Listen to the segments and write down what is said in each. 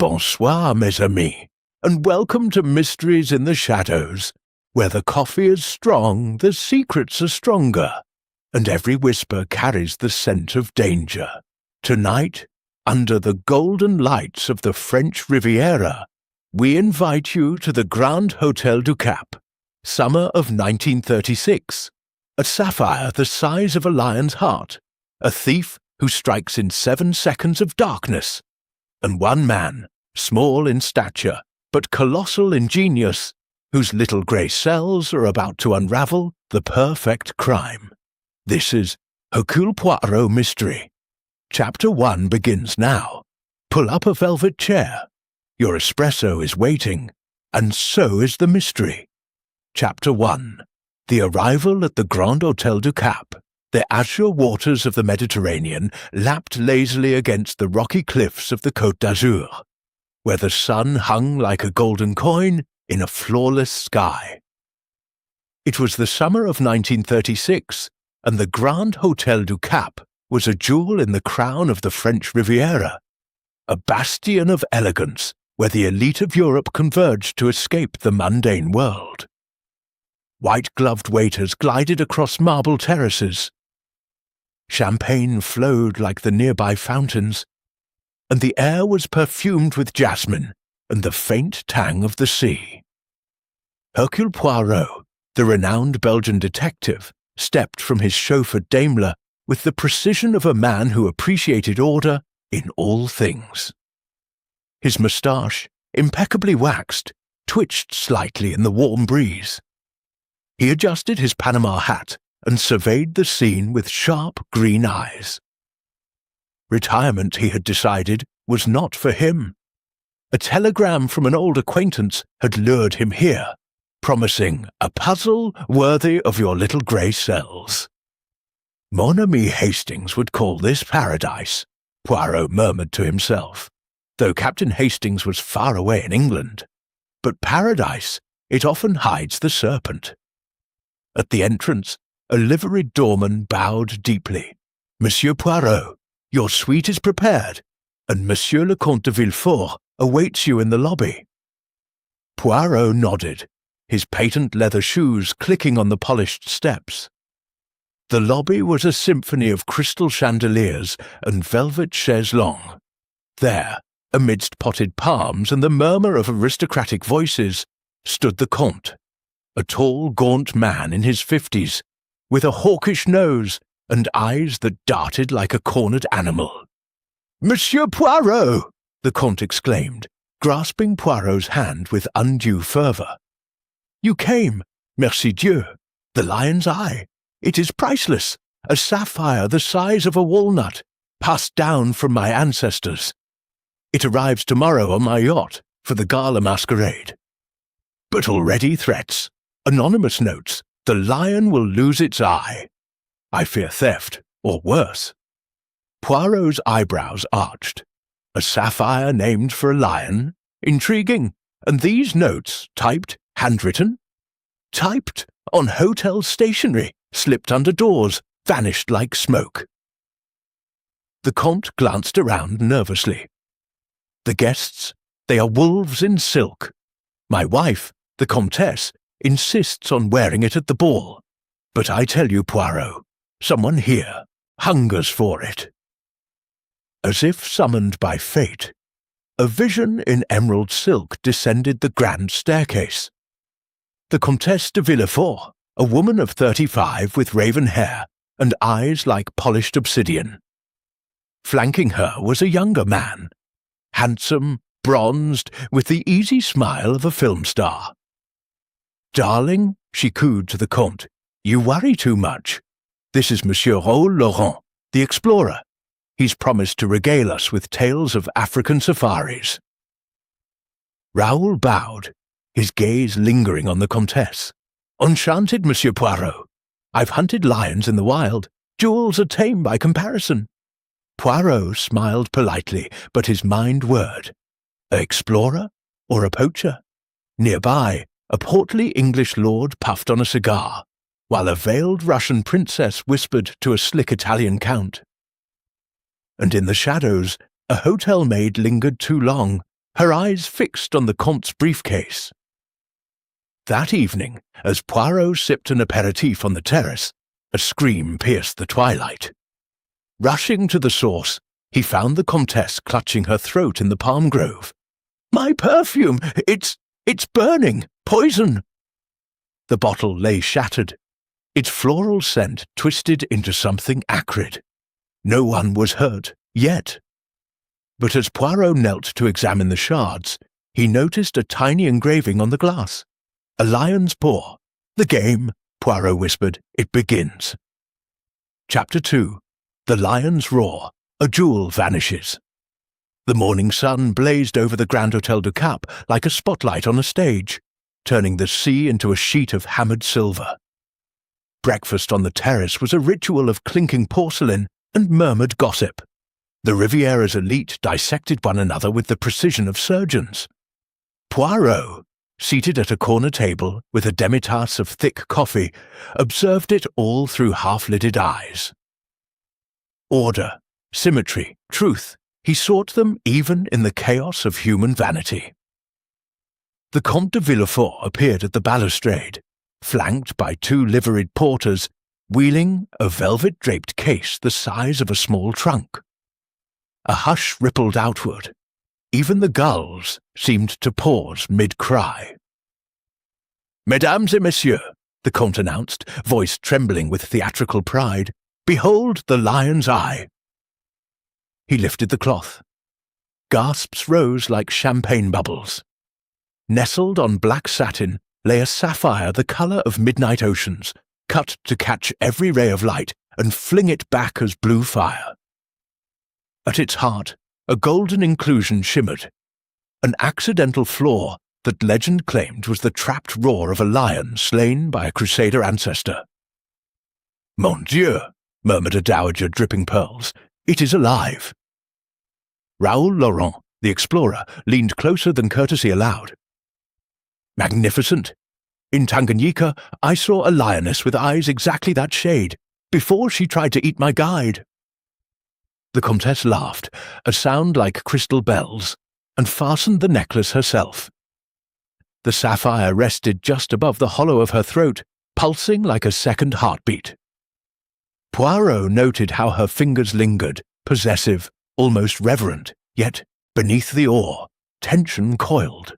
Bonsoir, mes amis, and welcome to Mysteries in the Shadows, where the coffee is strong, the secrets are stronger, and every whisper carries the scent of danger. Tonight, under the golden lights of the French Riviera, we invite you to the Grand Hotel du Cap, summer of 1936. A sapphire the size of a lion's heart, a thief who strikes in 7 seconds of darkness, and one man, small in stature, but colossal in genius, whose little grey cells are about to unravel the perfect crime. This is Hercule Poirot Mystery. Chapter 1 begins now. Pull up a velvet chair. Your espresso is waiting, and so is the mystery. Chapter 1. The arrival at the Grand Hotel du Cap. The azure waters of the Mediterranean lapped lazily against the rocky cliffs of the Côte d'Azur, where the sun hung like a golden coin in a flawless sky. It was the summer of 1936, and the Grand Hotel du Cap was a jewel in the crown of the French Riviera, a bastion of elegance where the elite of Europe converged to escape the mundane world. White-gloved waiters glided across marble terraces. Champagne flowed like the nearby fountains, and the air was perfumed with jasmine and the faint tang of the sea. Hercule Poirot, the renowned Belgian detective, stepped from his chauffeur Daimler with the precision of a man who appreciated order in all things. His moustache, impeccably waxed, twitched slightly in the warm breeze. He adjusted his Panama hat and surveyed the scene with sharp green eyes. Retirement, he had decided, was not for him. A telegram from an old acquaintance had lured him here, promising a puzzle worthy of your little grey cells. Mon ami Hastings would call this paradise, Poirot murmured to himself, though Captain Hastings was far away in England. But paradise, it often hides the serpent. At the entrance, a liveried doorman bowed deeply. Monsieur Poirot, your suite is prepared, and Monsieur le Comte de Villefort awaits you in the lobby. Poirot nodded, his patent leather shoes clicking on the polished steps. The lobby was a symphony of crystal chandeliers and velvet chaises longues. There, amidst potted palms and the murmur of aristocratic voices, stood the Comte, a tall, gaunt man in his 50s, with a hawkish nose and eyes that darted like a cornered animal. "Monsieur Poirot!" the Comte exclaimed, grasping Poirot's hand with undue fervour. "You came, merci Dieu, the lion's eye. It is priceless, a sapphire the size of a walnut, passed down from my ancestors. It arrives tomorrow on my yacht for the gala masquerade. But already threats, anonymous notes, the lion will lose its eye. I fear theft, or worse." Poirot's eyebrows arched. A sapphire named for a lion? Intriguing. And these notes, typed, handwritten? Typed on hotel stationery, slipped under doors, vanished like smoke. The Comte glanced around nervously. "The guests, they are wolves in silk. My wife, the Comtesse, insists on wearing it at the ball. But I tell you, Poirot, someone here hungers for it." As if summoned by fate, a vision in emerald silk descended the grand staircase. The Comtesse de Villefort, a woman of 35 with raven hair and eyes like polished obsidian. Flanking her was a younger man, handsome, bronzed, with the easy smile of a film star. "Darling," she cooed to the Comte, "you worry too much. This is Monsieur Raoul Laurent, the explorer. He's promised to regale us with tales of African safaris." Raoul bowed, his gaze lingering on the Comtesse. "Enchanted, Monsieur Poirot. I've hunted lions in the wild. Jewels are tame by comparison." Poirot smiled politely, but his mind whirred. A explorer or a poacher? Nearby, a portly English lord puffed on a cigar, while a veiled Russian princess whispered to a slick Italian count. And in the shadows, a hotel maid lingered too long, her eyes fixed on the Comte's briefcase. That evening, as Poirot sipped an aperitif on the terrace, a scream pierced the twilight. Rushing to the source, he found the Comtesse clutching her throat in the palm grove. "My perfume! It's burning! Poison!" The bottle lay shattered, its floral scent twisted into something acrid. No one was hurt, yet. But as Poirot knelt to examine the shards, he noticed a tiny engraving on the glass. A lion's paw. "The game," Poirot whispered. "It begins." Chapter 2. The Lion's Roar. A jewel vanishes. The morning sun blazed over the Grand Hôtel du Cap like a spotlight on a stage, turning the sea into a sheet of hammered silver. Breakfast on the terrace was a ritual of clinking porcelain and murmured gossip. The Riviera's elite dissected one another with the precision of surgeons. Poirot, seated at a corner table with a demitasse of thick coffee, observed it all through half-lidded eyes. Order, symmetry, truth, he sought them even in the chaos of human vanity. The Comte de Villefort appeared at the balustrade, flanked by 2 liveried porters, wheeling a velvet-draped case the size of a small trunk. A hush rippled outward. Even the gulls seemed to pause mid-cry. "Mesdames et messieurs," the Comte announced, voice trembling with theatrical pride, "behold the lion's eye." He lifted the cloth. Gasps rose like champagne bubbles. Nestled on black satin lay a sapphire the colour of midnight oceans, cut to catch every ray of light and fling it back as blue fire. At its heart, a golden inclusion shimmered, an accidental flaw that legend claimed was the trapped roar of a lion slain by a Crusader ancestor. "Mon Dieu," murmured a dowager dripping pearls, "it is alive." Raoul Laurent, the explorer, leaned closer than courtesy allowed. "Magnificent. In Tanganyika, I saw a lioness with eyes exactly that shade, before she tried to eat my guide." The Comtesse laughed, a sound like crystal bells, and fastened the necklace herself. The sapphire rested just above the hollow of her throat, pulsing like a second heartbeat. Poirot noted how her fingers lingered, possessive, almost reverent, yet, beneath the awe, tension coiled.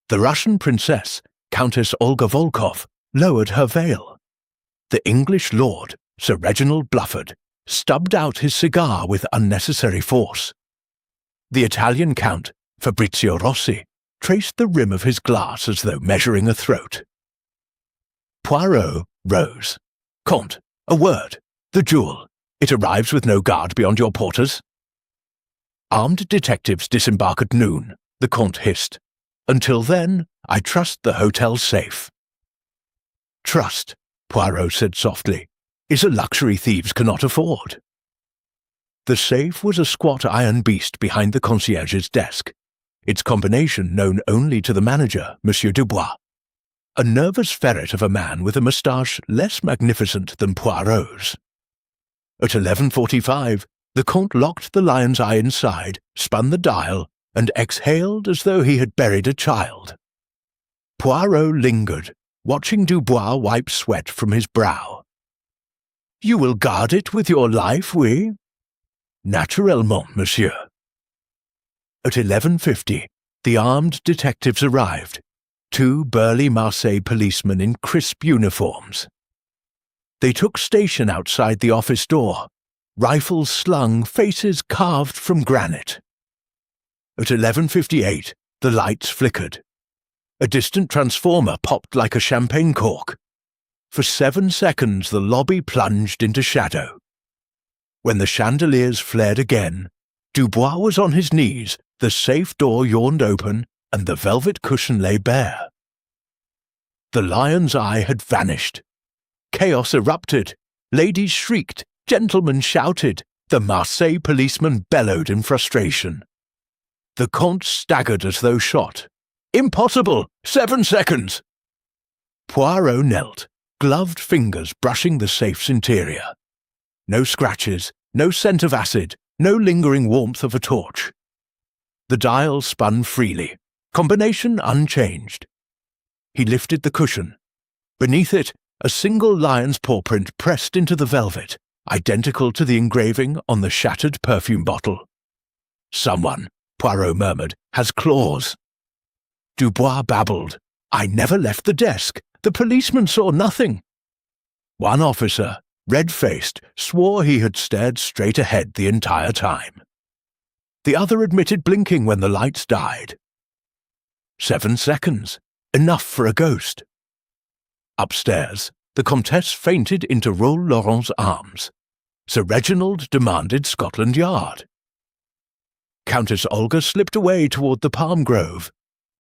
The Russian princess, Countess Olga Volkov, lowered her veil. The English lord, Sir Reginald Blufford, stubbed out his cigar with unnecessary force. The Italian Count, Fabrizio Rossi, traced the rim of his glass as though measuring a throat. Poirot rose. "Comte, a word. The jewel. It arrives with no guard beyond your porters." "Armed detectives disembark at noon," the Comte hissed. "Until then, I trust the hotel's safe." "Trust," Poirot said softly, "is a luxury thieves cannot afford." The safe was a squat iron beast behind the concierge's desk, its combination known only to the manager, Monsieur Dubois. A nervous ferret of a man with a moustache less magnificent than Poirot's. At 11:45, the Comte locked the lion's eye inside, spun the dial, and exhaled as though he had buried a child. Poirot lingered, watching Dubois wipe sweat from his brow. "You will guard it with your life, oui?" "Naturellement, monsieur." At 11:50, the armed detectives arrived, 2 burly Marseille policemen in crisp uniforms. They took station outside the office door, rifles slung, faces carved from granite. At 11:58, the lights flickered. A distant transformer popped like a champagne cork. For 7 seconds the lobby plunged into shadow. When the chandeliers flared again, Dubois was on his knees, the safe door yawned open, and the velvet cushion lay bare. The lion's eye had vanished. Chaos erupted. Ladies shrieked, gentlemen shouted, the Marseille policeman bellowed in frustration. The Comte staggered as though shot. "Impossible! 7 seconds!" Poirot knelt, gloved fingers brushing the safe's interior. No scratches, no scent of acid, no lingering warmth of a torch. The dial spun freely, combination unchanged. He lifted the cushion. Beneath it, a single lion's paw print pressed into the velvet, identical to the engraving on the shattered perfume bottle. "Someone," Poirot murmured, "has claws." Dubois babbled. "I never left the desk. The policeman saw nothing." One officer, red-faced, swore he had stared straight ahead the entire time. The other admitted blinking when the lights died. 7 seconds. Enough for a ghost. Upstairs, the Comtesse fainted into Raoul Laurent's arms. Sir Reginald demanded Scotland Yard. Countess Olga slipped away toward the palm grove,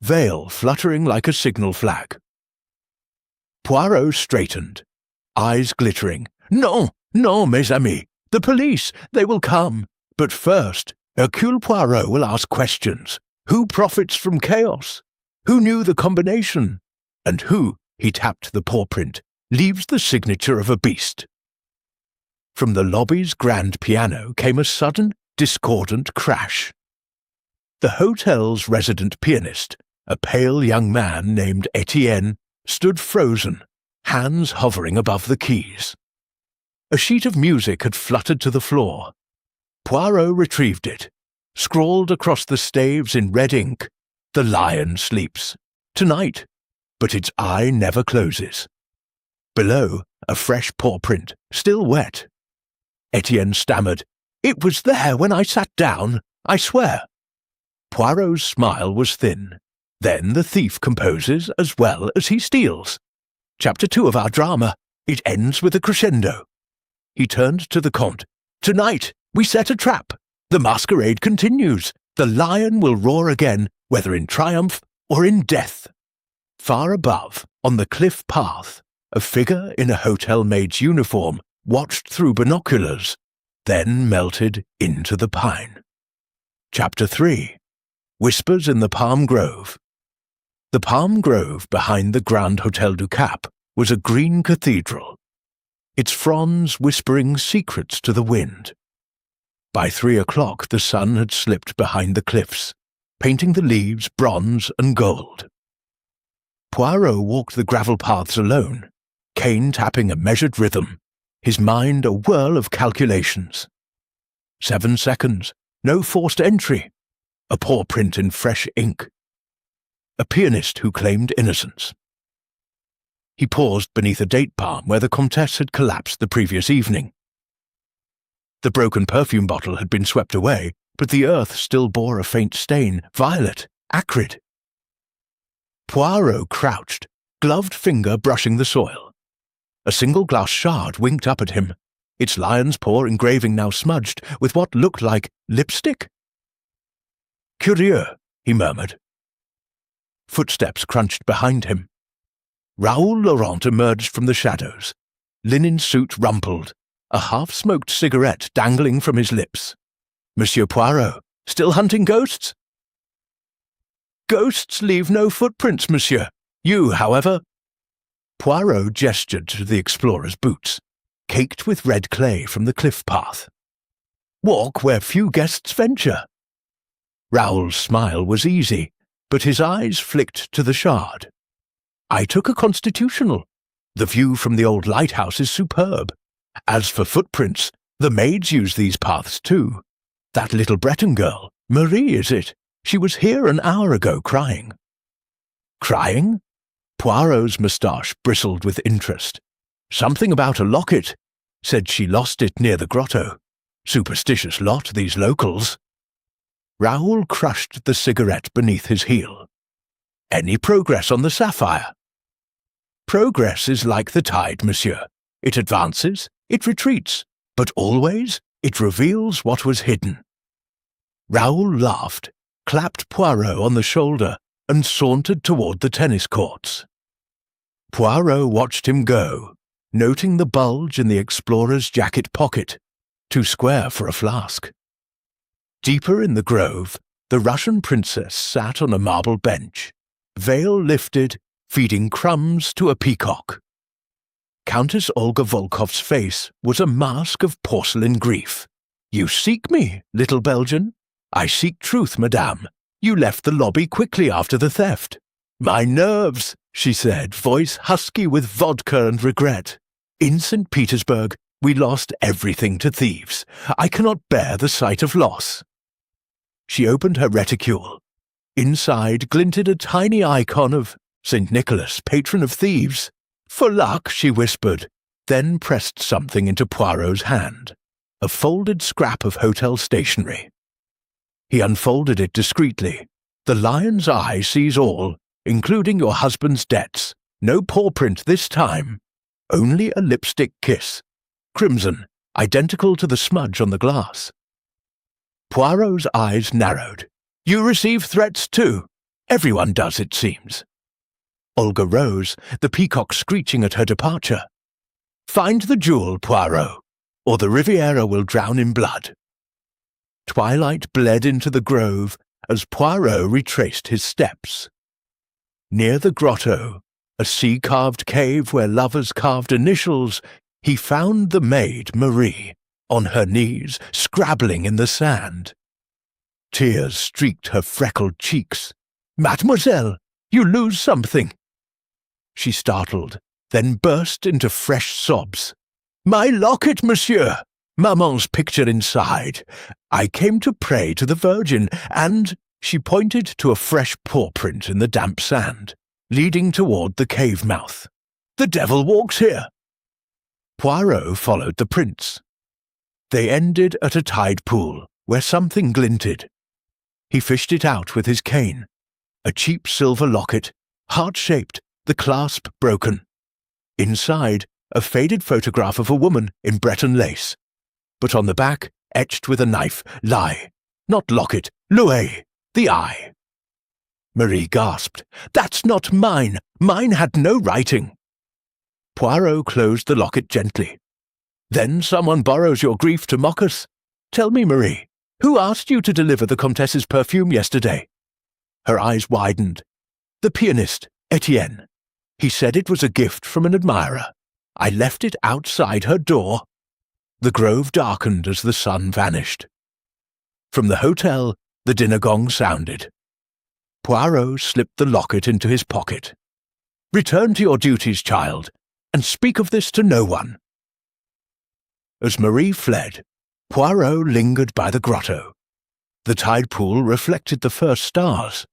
veil fluttering like a signal flag. Poirot straightened, eyes glittering. "No, no, mes amis. The police, they will come. But first, Hercule Poirot will ask questions. Who profits from chaos? Who knew the combination? And who," he tapped the paw print, "leaves the signature of a beast?" From the lobby's grand piano came a sudden, discordant crash. The hotel's resident pianist, a pale young man named Etienne, stood frozen, hands hovering above the keys. A sheet of music had fluttered to the floor. Poirot retrieved it, scrawled across the staves in red ink, "The lion sleeps. Tonight. But its eye never closes." Below, a fresh paw print, still wet. Etienne stammered, "It was there when I sat down, I swear." Poirot's smile was thin. Then the thief composes as well as he steals. Chapter 2 of our drama. It ends with a crescendo. He turned to the Comte. "Tonight, we set a trap. The masquerade continues. The lion will roar again, whether in triumph or in death." Far above, on the cliff path, a figure in a hotel maid's uniform watched through binoculars, then melted into the pine. Chapter 3. Whispers in the Palm Grove. The Palm Grove behind the Grand Hotel du Cap was a green cathedral, its fronds whispering secrets to the wind. By 3 o'clock the sun had slipped behind the cliffs, painting the leaves bronze and gold. Poirot walked the gravel paths alone, cane tapping a measured rhythm, his mind a whirl of calculations. 7 seconds, no forced entry, a paw print in fresh ink. A pianist who claimed innocence. He paused beneath a date palm where the Comtesse had collapsed the previous evening. The broken perfume bottle had been swept away, but the earth still bore a faint stain, violet, acrid. Poirot crouched, gloved finger brushing the soil. A single glass shard winked up at him, its lion's paw engraving now smudged with what looked like lipstick. "Curieux," he murmured. Footsteps crunched behind him. Raoul Laurent emerged from the shadows, linen suit rumpled, a half-smoked cigarette dangling from his lips. "Monsieur Poirot, still hunting ghosts?" "Ghosts leave no footprints, monsieur. You, however—" Poirot gestured to the explorer's boots, caked with red clay from the cliff path. "Walk where few guests venture." Raoul's smile was easy, but his eyes flicked to the shard. "I took a constitutional. The view from the old lighthouse is superb. As for footprints, the maids use these paths too. That little Breton girl, Marie, is it? She was here an hour ago crying." "Crying?" Poirot's moustache bristled with interest. "Something about a locket. Said she lost it near the grotto. Superstitious lot, these locals." Raoul crushed the cigarette beneath his heel. "Any progress on the sapphire?" "Progress is like the tide, monsieur. It advances, it retreats, but always it reveals what was hidden." Raoul laughed, clapped Poirot on the shoulder, and sauntered toward the tennis courts. Poirot watched him go, noting the bulge in the explorer's jacket pocket, too square for a flask. Deeper in the grove, the Russian princess sat on a marble bench, veil lifted, feeding crumbs to a peacock. Countess Olga Volkov's face was a mask of porcelain grief. "You seek me, little Belgian? I seek truth, madame, You left the lobby quickly after the theft." "My nerves," she said, voice husky with vodka and regret. "In St. Petersburg, we lost everything to thieves. I cannot bear the sight of loss." She opened her reticule. Inside glinted a tiny icon of St. Nicholas, patron of thieves. "For luck," she whispered, then pressed something into Poirot's hand, a folded scrap of hotel stationery. He unfolded it discreetly. "The lion's eye sees all, including your husband's debts. No paw print this time. Only a lipstick kiss. Crimson, identical to the smudge on the glass." Poirot's eyes narrowed. "You receive threats too. Everyone does, it seems." Olga rose, the peacock screeching at her departure. "Find the jewel, Poirot, or the Riviera will drown in blood." Twilight bled into the grove as Poirot retraced his steps. Near the grotto, a sea-carved cave where lovers carved initials, he found the maid, Marie, on her knees, scrabbling in the sand. Tears streaked her freckled cheeks. "Mademoiselle, you lose something." She startled, then burst into fresh sobs. "My locket, monsieur! Maman's picture inside. I came to pray to the Virgin, and—" She pointed to a fresh paw print in the damp sand, leading toward the cave mouth. "The devil walks here." Poirot followed the prints. They ended at a tide pool, where something glinted. He fished it out with his cane. A cheap silver locket, heart-shaped, the clasp broken. Inside, a faded photograph of a woman in Breton lace. But on the back, etched with a knife, lie. Not locket, loué, the eye. Marie gasped. "That's not mine. Mine had no writing." Poirot closed the locket gently. "Then someone borrows your grief to mock us. Tell me, Marie, who asked you to deliver the Comtesse's perfume yesterday?" Her eyes widened. "The pianist, Etienne. He said it was a gift from an admirer. I left it outside her door." The grove darkened as the sun vanished. From the hotel, the dinner gong sounded. Poirot slipped the locket into his pocket. "Return to your duties, child, and speak of this to no one." As Marie fled, Poirot lingered by the grotto. The tide pool reflected the first stars.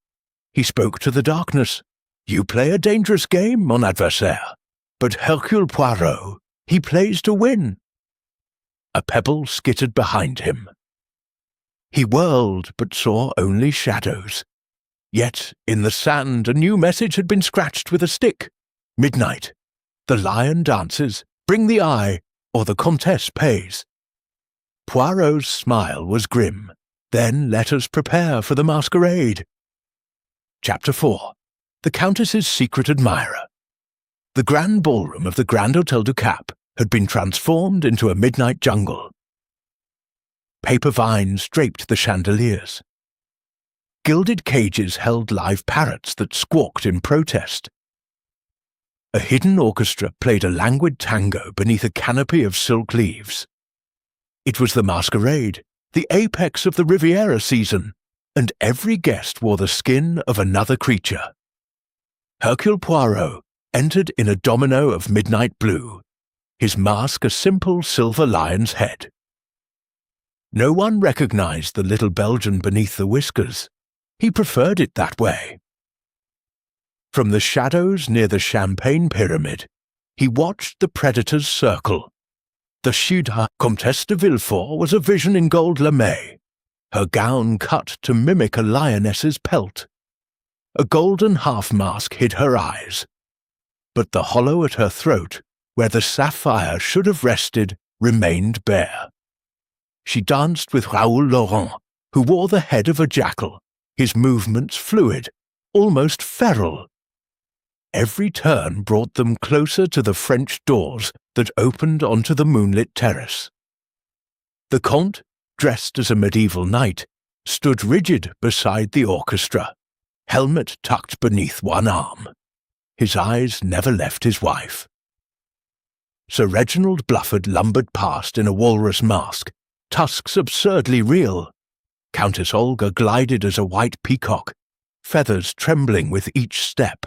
He spoke to the darkness. "You play a dangerous game, mon adversaire, but Hercule Poirot, he plays to win." A pebble skittered behind him. He whirled, but saw only shadows. Yet, in the sand, a new message had been scratched with a stick. "Midnight. The lion dances. Bring the eye, or the Comtesse pays." Poirot's smile was grim. Then let us prepare for the masquerade. Chapter 4. The Countess's Secret Admirer. The grand ballroom of the Grand Hôtel du Cap had been transformed into a midnight jungle. Paper vines draped the chandeliers. Gilded cages held live parrots that squawked in protest. A hidden orchestra played a languid tango beneath a canopy of silk leaves. It was the masquerade, the apex of the Riviera season, and every guest wore the skin of another creature. Hercule Poirot entered in a domino of midnight blue, his mask a simple silver lion's head. No one recognized the little Belgian beneath the whiskers. He preferred it that way. From the shadows near the Champagne Pyramid, he watched the predators circle. The Chute Comtesse de Villefort was a vision in gold lame, her gown cut to mimic a lioness's pelt. A golden half-mask hid her eyes, but the hollow at her throat, where the sapphire should have rested, remained bare. She danced with Raoul Laurent, who wore the head of a jackal, his movements fluid, almost feral. Every turn brought them closer to the French doors that opened onto the moonlit terrace. The Comte, dressed as a medieval knight, stood rigid beside the orchestra, helmet tucked beneath one arm. His eyes never left his wife. Sir Reginald Blufford lumbered past in a walrus mask, tusks absurdly real. Countess Olga glided as a white peacock, feathers trembling with each step.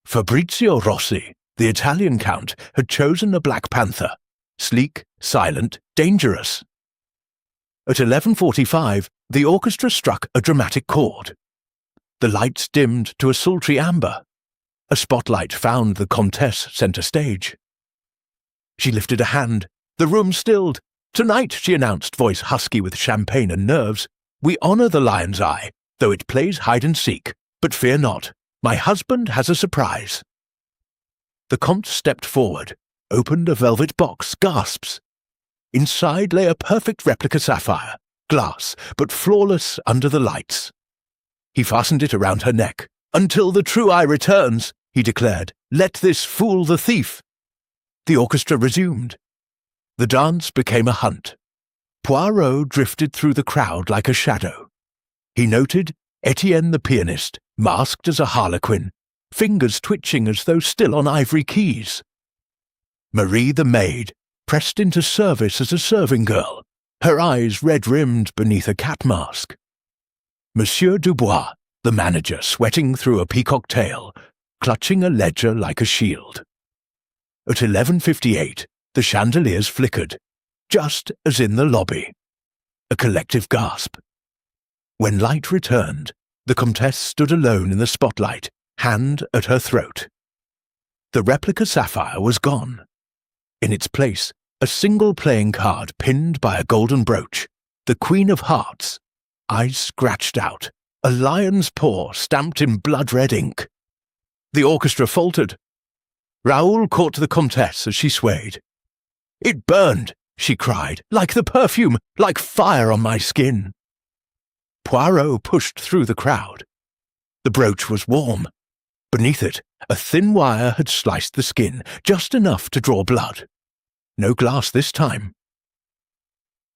Fabrizio Rossi, the Italian count, had chosen a black panther, sleek, silent, dangerous. At 11:45, the orchestra struck a dramatic chord. The lights dimmed to a sultry amber. A spotlight found the Comtesse centre stage. She lifted a hand. The room stilled. "Tonight," she announced, voice husky with champagne and nerves, "we honour the lion's eye, though it plays hide-and-seek. But fear not, my husband has a surprise." The Comte stepped forward, opened a velvet box, gasps. Inside lay a perfect replica sapphire, glass, but flawless under the lights. He fastened it around her neck. "Until the true eye returns," he declared, "let this fool the thief." The orchestra resumed. The dance became a hunt. Poirot drifted through the crowd like a shadow. He noted Etienne the pianist, masked as a harlequin, fingers twitching as though still on ivory keys. Marie the maid, pressed into service as a serving girl, her eyes red-rimmed beneath a cat mask. Monsieur Dubois, the manager, sweating through a peacock tail, clutching a ledger like a shield. At 11:58, the chandeliers flickered, just as in the lobby. A collective gasp. When light returned, the Comtesse stood alone in the spotlight, hand at her throat. The replica sapphire was gone. In its place, a single playing card pinned by a golden brooch, the Queen of Hearts, eyes scratched out, a lion's paw stamped in blood-red ink. The orchestra faltered. Raoul caught the Comtesse as she swayed. "It burned," she cried, "like the perfume, like fire on my skin." Poirot pushed through the crowd. The brooch was warm. Beneath it, a thin wire had sliced the skin, just enough to draw blood. No glass this time.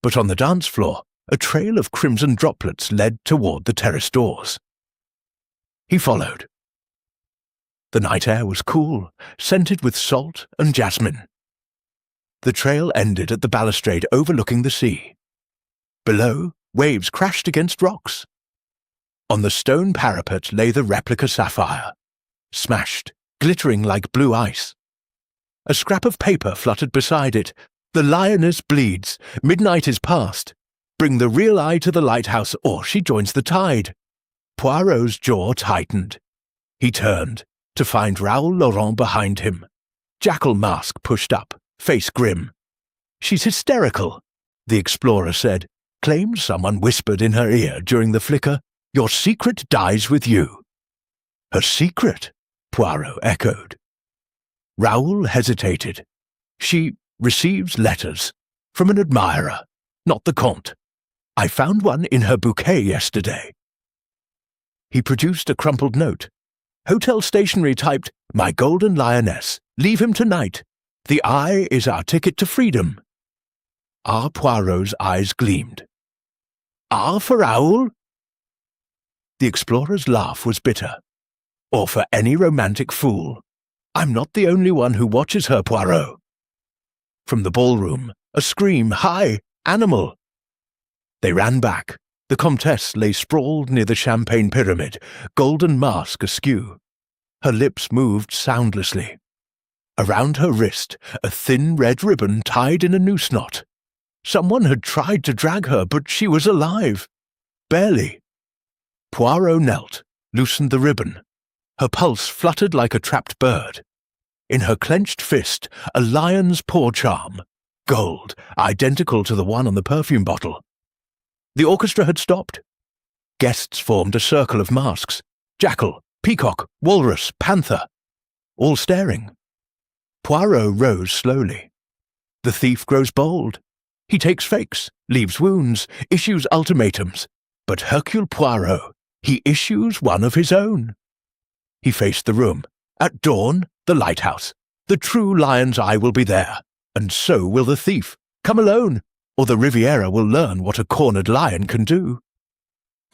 But on the dance floor, a trail of crimson droplets led toward the terrace doors. He followed. The night air was cool, scented with salt and jasmine. The trail ended at the balustrade overlooking the sea. Below, waves crashed against rocks. On the stone parapet lay the replica sapphire, smashed, glittering like blue ice. A scrap of paper fluttered beside it. "The lioness bleeds. Midnight is past. Bring the real eye to the lighthouse, or she joins the tide." Poirot's jaw tightened. He turned, to find Raoul Laurent behind him. Jackal mask pushed up, face grim. "She's hysterical," the explorer said. Claims someone whispered in her ear during the flicker, "Your secret dies with you." "Her secret?" Poirot echoed. Raoul hesitated. "She receives letters from an admirer, not the Comte. I found one in her bouquet yesterday." He produced a crumpled note. Hotel stationery typed, "My golden lioness. Leave him tonight. The eye is our ticket to freedom." R. Poirot's eyes gleamed. "R for Raoul?" The explorer's laugh was bitter. "Or for any romantic fool. I'm not the only one who watches her, Poirot." From the ballroom, a scream, "Hi! Animal!" They ran back. The Comtesse lay sprawled near the champagne pyramid, golden mask askew. Her lips moved soundlessly. Around her wrist, a thin red ribbon tied in a noose knot. Someone had tried to drag her, but she was alive. Barely. Poirot knelt, loosened the ribbon. Her pulse fluttered like a trapped bird. In her clenched fist, a lion's paw charm, gold, identical to the one on the perfume bottle. The orchestra had stopped. Guests formed a circle of masks. Jackal, peacock, walrus, panther. All staring. Poirot rose slowly. The thief grows bold. He takes fakes, leaves wounds, issues ultimatums. But Hercule Poirot, he issues one of his own. He faced the room. At dawn, the lighthouse. The true lion's eye will be there, and so will the thief. Come alone, or the Riviera will learn what a cornered lion can do.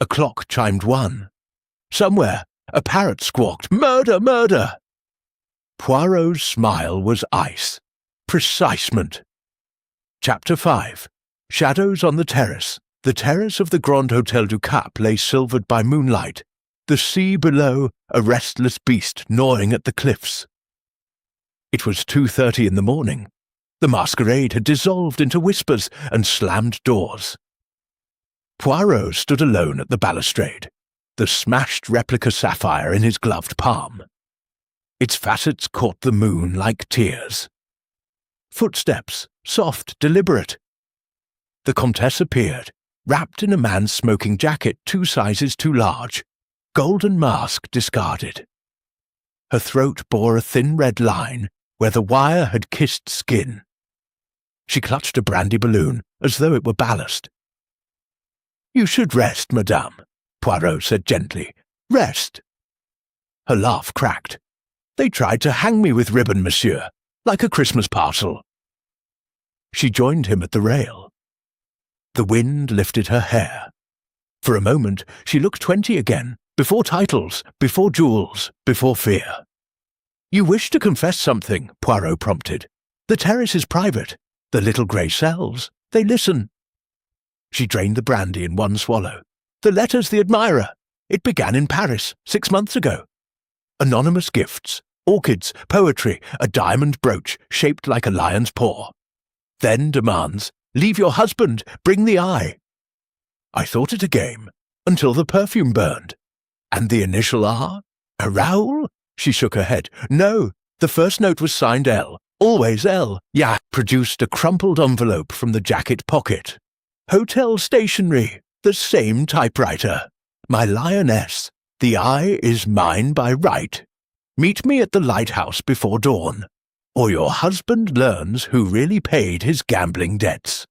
A clock chimed 1. Somewhere, a parrot squawked, "Murder, murder!" Poirot's smile was ice. Precisement. Chapter 5. Shadows on the Terrace. The terrace of the Grand Hôtel du Cap lay silvered by moonlight, the sea below a restless beast gnawing at the cliffs. It was 2:30 in the morning. The masquerade had dissolved into whispers and slammed doors. Poirot stood alone at the balustrade, the smashed replica sapphire in his gloved palm. Its facets caught the moon like tears. Footsteps, soft, deliberate. The Comtesse appeared, wrapped in a man's smoking jacket 2 sizes too large, golden mask discarded. Her throat bore a thin red line where the wire had kissed skin. She clutched a brandy balloon as though it were ballast. "You should rest, madame," Poirot said gently. "Rest." Her laugh cracked. "They tried to hang me with ribbon, monsieur, like a Christmas parcel." She joined him at the rail. The wind lifted her hair. For a moment she looked 20 again, before titles, before jewels, before fear. "You wish to confess something," Poirot prompted. "The terrace is private. The little grey cells, they listen." She drained the brandy in one swallow. "The letter's the admirer. It began in Paris 6 months ago. Anonymous gifts, orchids, poetry, a diamond brooch shaped like a lion's paw. Then demands, 'Leave your husband, bring the eye.' I thought it a game, until the perfume burned. And the initial R? Raoul?" She shook her head. "No, the first note was signed L. Always L." Yeah, produced a crumpled envelope from the jacket pocket. "Hotel stationery, the same typewriter. My lioness, the eye is mine by right. Meet me at the lighthouse before dawn, or your husband learns who really paid his gambling debts."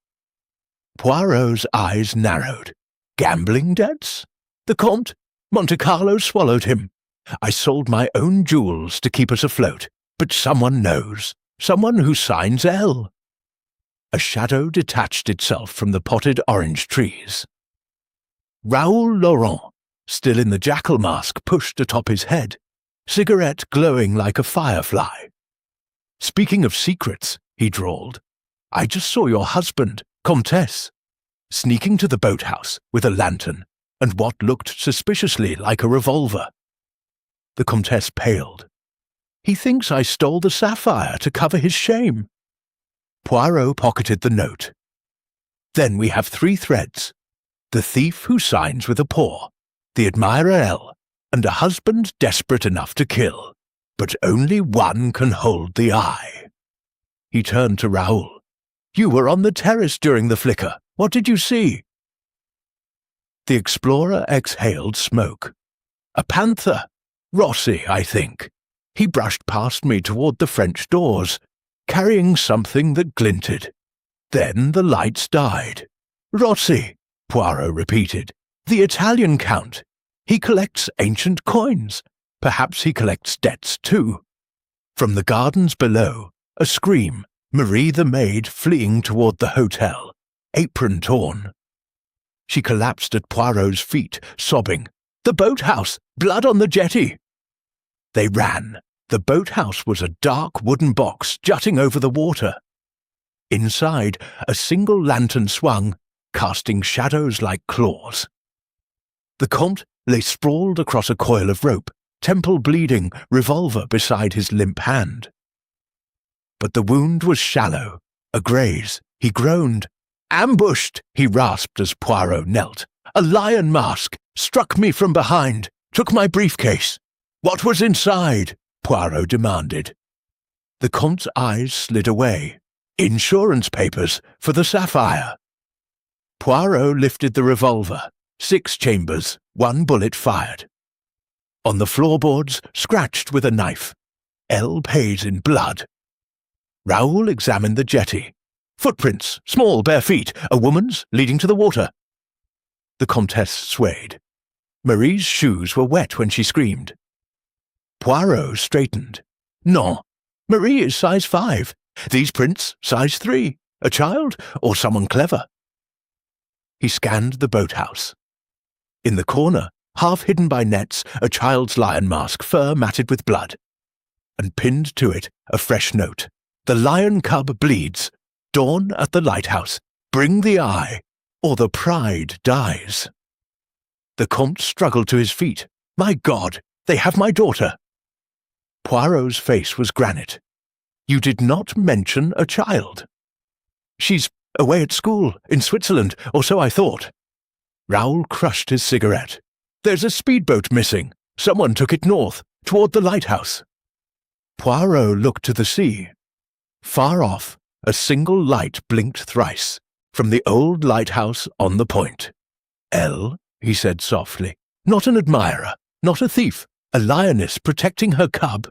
Poirot's eyes narrowed. Gambling debts? The Comte? Monte Carlo swallowed him. I sold my own jewels to keep us afloat, but someone knows. Someone who signs L. A shadow detached itself from the potted orange trees. Raoul Laurent, still in the jackal mask pushed atop his head, cigarette glowing like a firefly. "Speaking of secrets," he drawled, "I just saw your husband, Comtesse, sneaking to the boathouse with a lantern and what looked suspiciously like a revolver." The Comtesse paled. "He thinks I stole the sapphire to cover his shame." Poirot pocketed the note. "Then we have 3 threads. The thief who signs with a paw, the admirer L, and a husband desperate enough to kill. But only one can hold the eye." He turned to Raoul. "You were on the terrace during the flicker. What did you see?" The explorer exhaled smoke. "A panther. Rossi, I think. He brushed past me toward the French doors, carrying something that glinted. Then the lights died." "Rossi," Poirot repeated. "The Italian count. He collects ancient coins. Perhaps he collects debts too." From the gardens below, a scream, Marie the maid fleeing toward the hotel, apron torn. She collapsed at Poirot's feet, sobbing, "The boathouse! Blood on the jetty!" They ran. The boathouse was a dark wooden box jutting over the water. Inside, a single lantern swung, casting shadows like claws. The Comte lay sprawled across a coil of rope, temple bleeding, revolver beside his limp hand. But the wound was shallow, a graze. He groaned. "Ambushed!" he rasped as Poirot knelt. "A lion mask! Struck me from behind! Took my briefcase!" "What was inside?" Poirot demanded. The Comte's eyes slid away. "Insurance papers for the sapphire." Poirot lifted the revolver. 6 chambers, 1 bullet fired. On the floorboards, scratched with a knife. L pays in blood. Raoul examined the jetty. Footprints, small bare feet, a woman's leading to the water. The Comtesse swayed. Marie's shoes were wet when she screamed. Poirot straightened. "No, Marie is size 5. These prints, size 3. A child or someone clever." He scanned the boathouse. In the corner, half hidden by nets, a child's lion mask, fur matted with blood. And pinned to it, a fresh note. "The lion cub bleeds. Dawn at the lighthouse. Bring the eye." or the pride dies." The Comte struggled to his feet. "My God, they have my daughter." Poirot's face was granite. "You did not mention a child." "She's away at school, in Switzerland, or so I thought." Raoul crushed his cigarette. "There's a speedboat missing. Someone took it north, toward the lighthouse." Poirot looked to the sea. Far off, a single light blinked thrice, from the old lighthouse on the point. "Elle," he said softly, "not an admirer, not a thief, a lioness protecting her cub."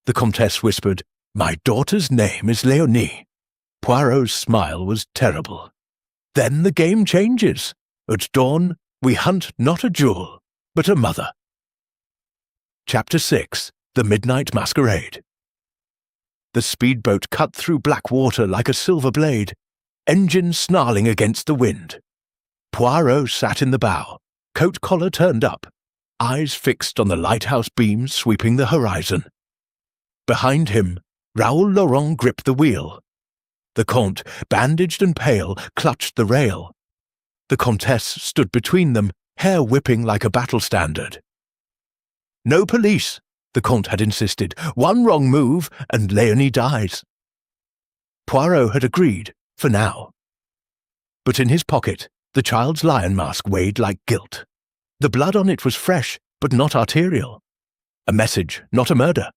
The Comtesse whispered, "My daughter's name is Léonie." Poirot's smile was terrible. "Then the game changes. At dawn, we hunt not a jewel, but a mother." Chapter 6. The Midnight Masquerade. The speedboat cut through black water like a silver blade, engine snarling against the wind. Poirot sat in the bow, coat collar turned up, eyes fixed on the lighthouse beams sweeping the horizon. Behind him, Raoul Laurent gripped the wheel. The Comte, bandaged and pale, clutched the rail. The Comtesse stood between them, hair whipping like a battle standard. "No police," the Comte had insisted. "One wrong move, and Léonie dies." Poirot had agreed, for now. But in his pocket, the child's lion mask weighed like gilt. The blood on it was fresh, but not arterial. A message, not a murder.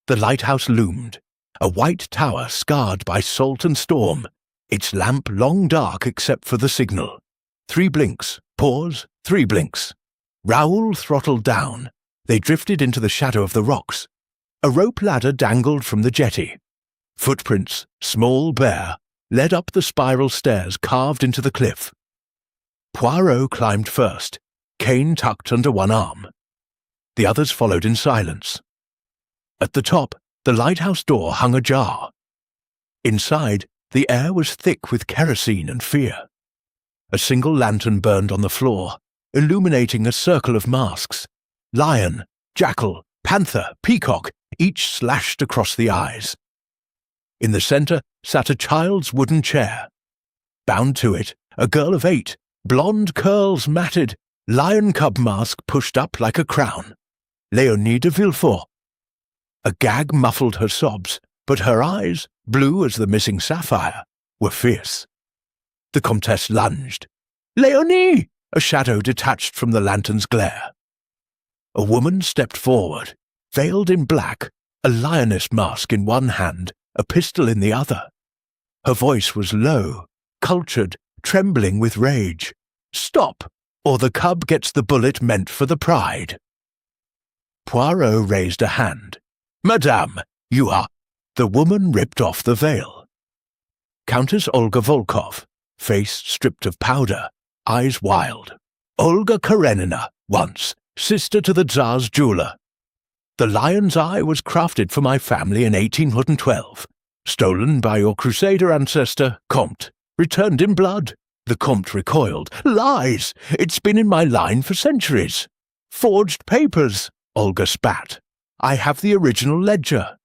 The lighthouse loomed, a white tower scarred by salt and storm, its lamp long dark except for the signal. 3 blinks, pause, 3 blinks. Raoul throttled down. They drifted into the shadow of the rocks. A rope ladder dangled from the jetty. Footprints, small, bare, led up the spiral stairs carved into the cliff. Poirot climbed first, cane tucked under one arm. The others followed in silence. At the top, the lighthouse door hung ajar. Inside, the air was thick with kerosene and fear. A single lantern burned on the floor, illuminating a circle of masks. Lion, jackal, panther, peacock, each slashed across the eyes. In the center sat a child's wooden chair. Bound to it, a girl of 8, blonde curls matted, lion cub mask pushed up like a crown. Léonie de Villefort. A gag muffled her sobs, but her eyes, blue as the missing sapphire, were fierce. The Comtesse lunged. "Léonie!" A shadow detached from the lantern's glare. A woman stepped forward, veiled in black, a lioness mask in one hand, a pistol in the other. Her voice was low, cultured, trembling with rage. "Stop, or the cub gets the bullet meant for the pride." Poirot raised a hand. "Madame, you are—" The woman ripped off the veil. Countess Olga Volkov, face stripped of powder, eyes wild. Olga Karenina, once, sister to the Tsar's jeweler. The lion's eye was crafted for my family in 1812, stolen by your crusader ancestor, Comte, returned in blood. The Comte recoiled. "Lies! It's been in my line for centuries." "Forged papers," Olga spat. "I have the original ledger.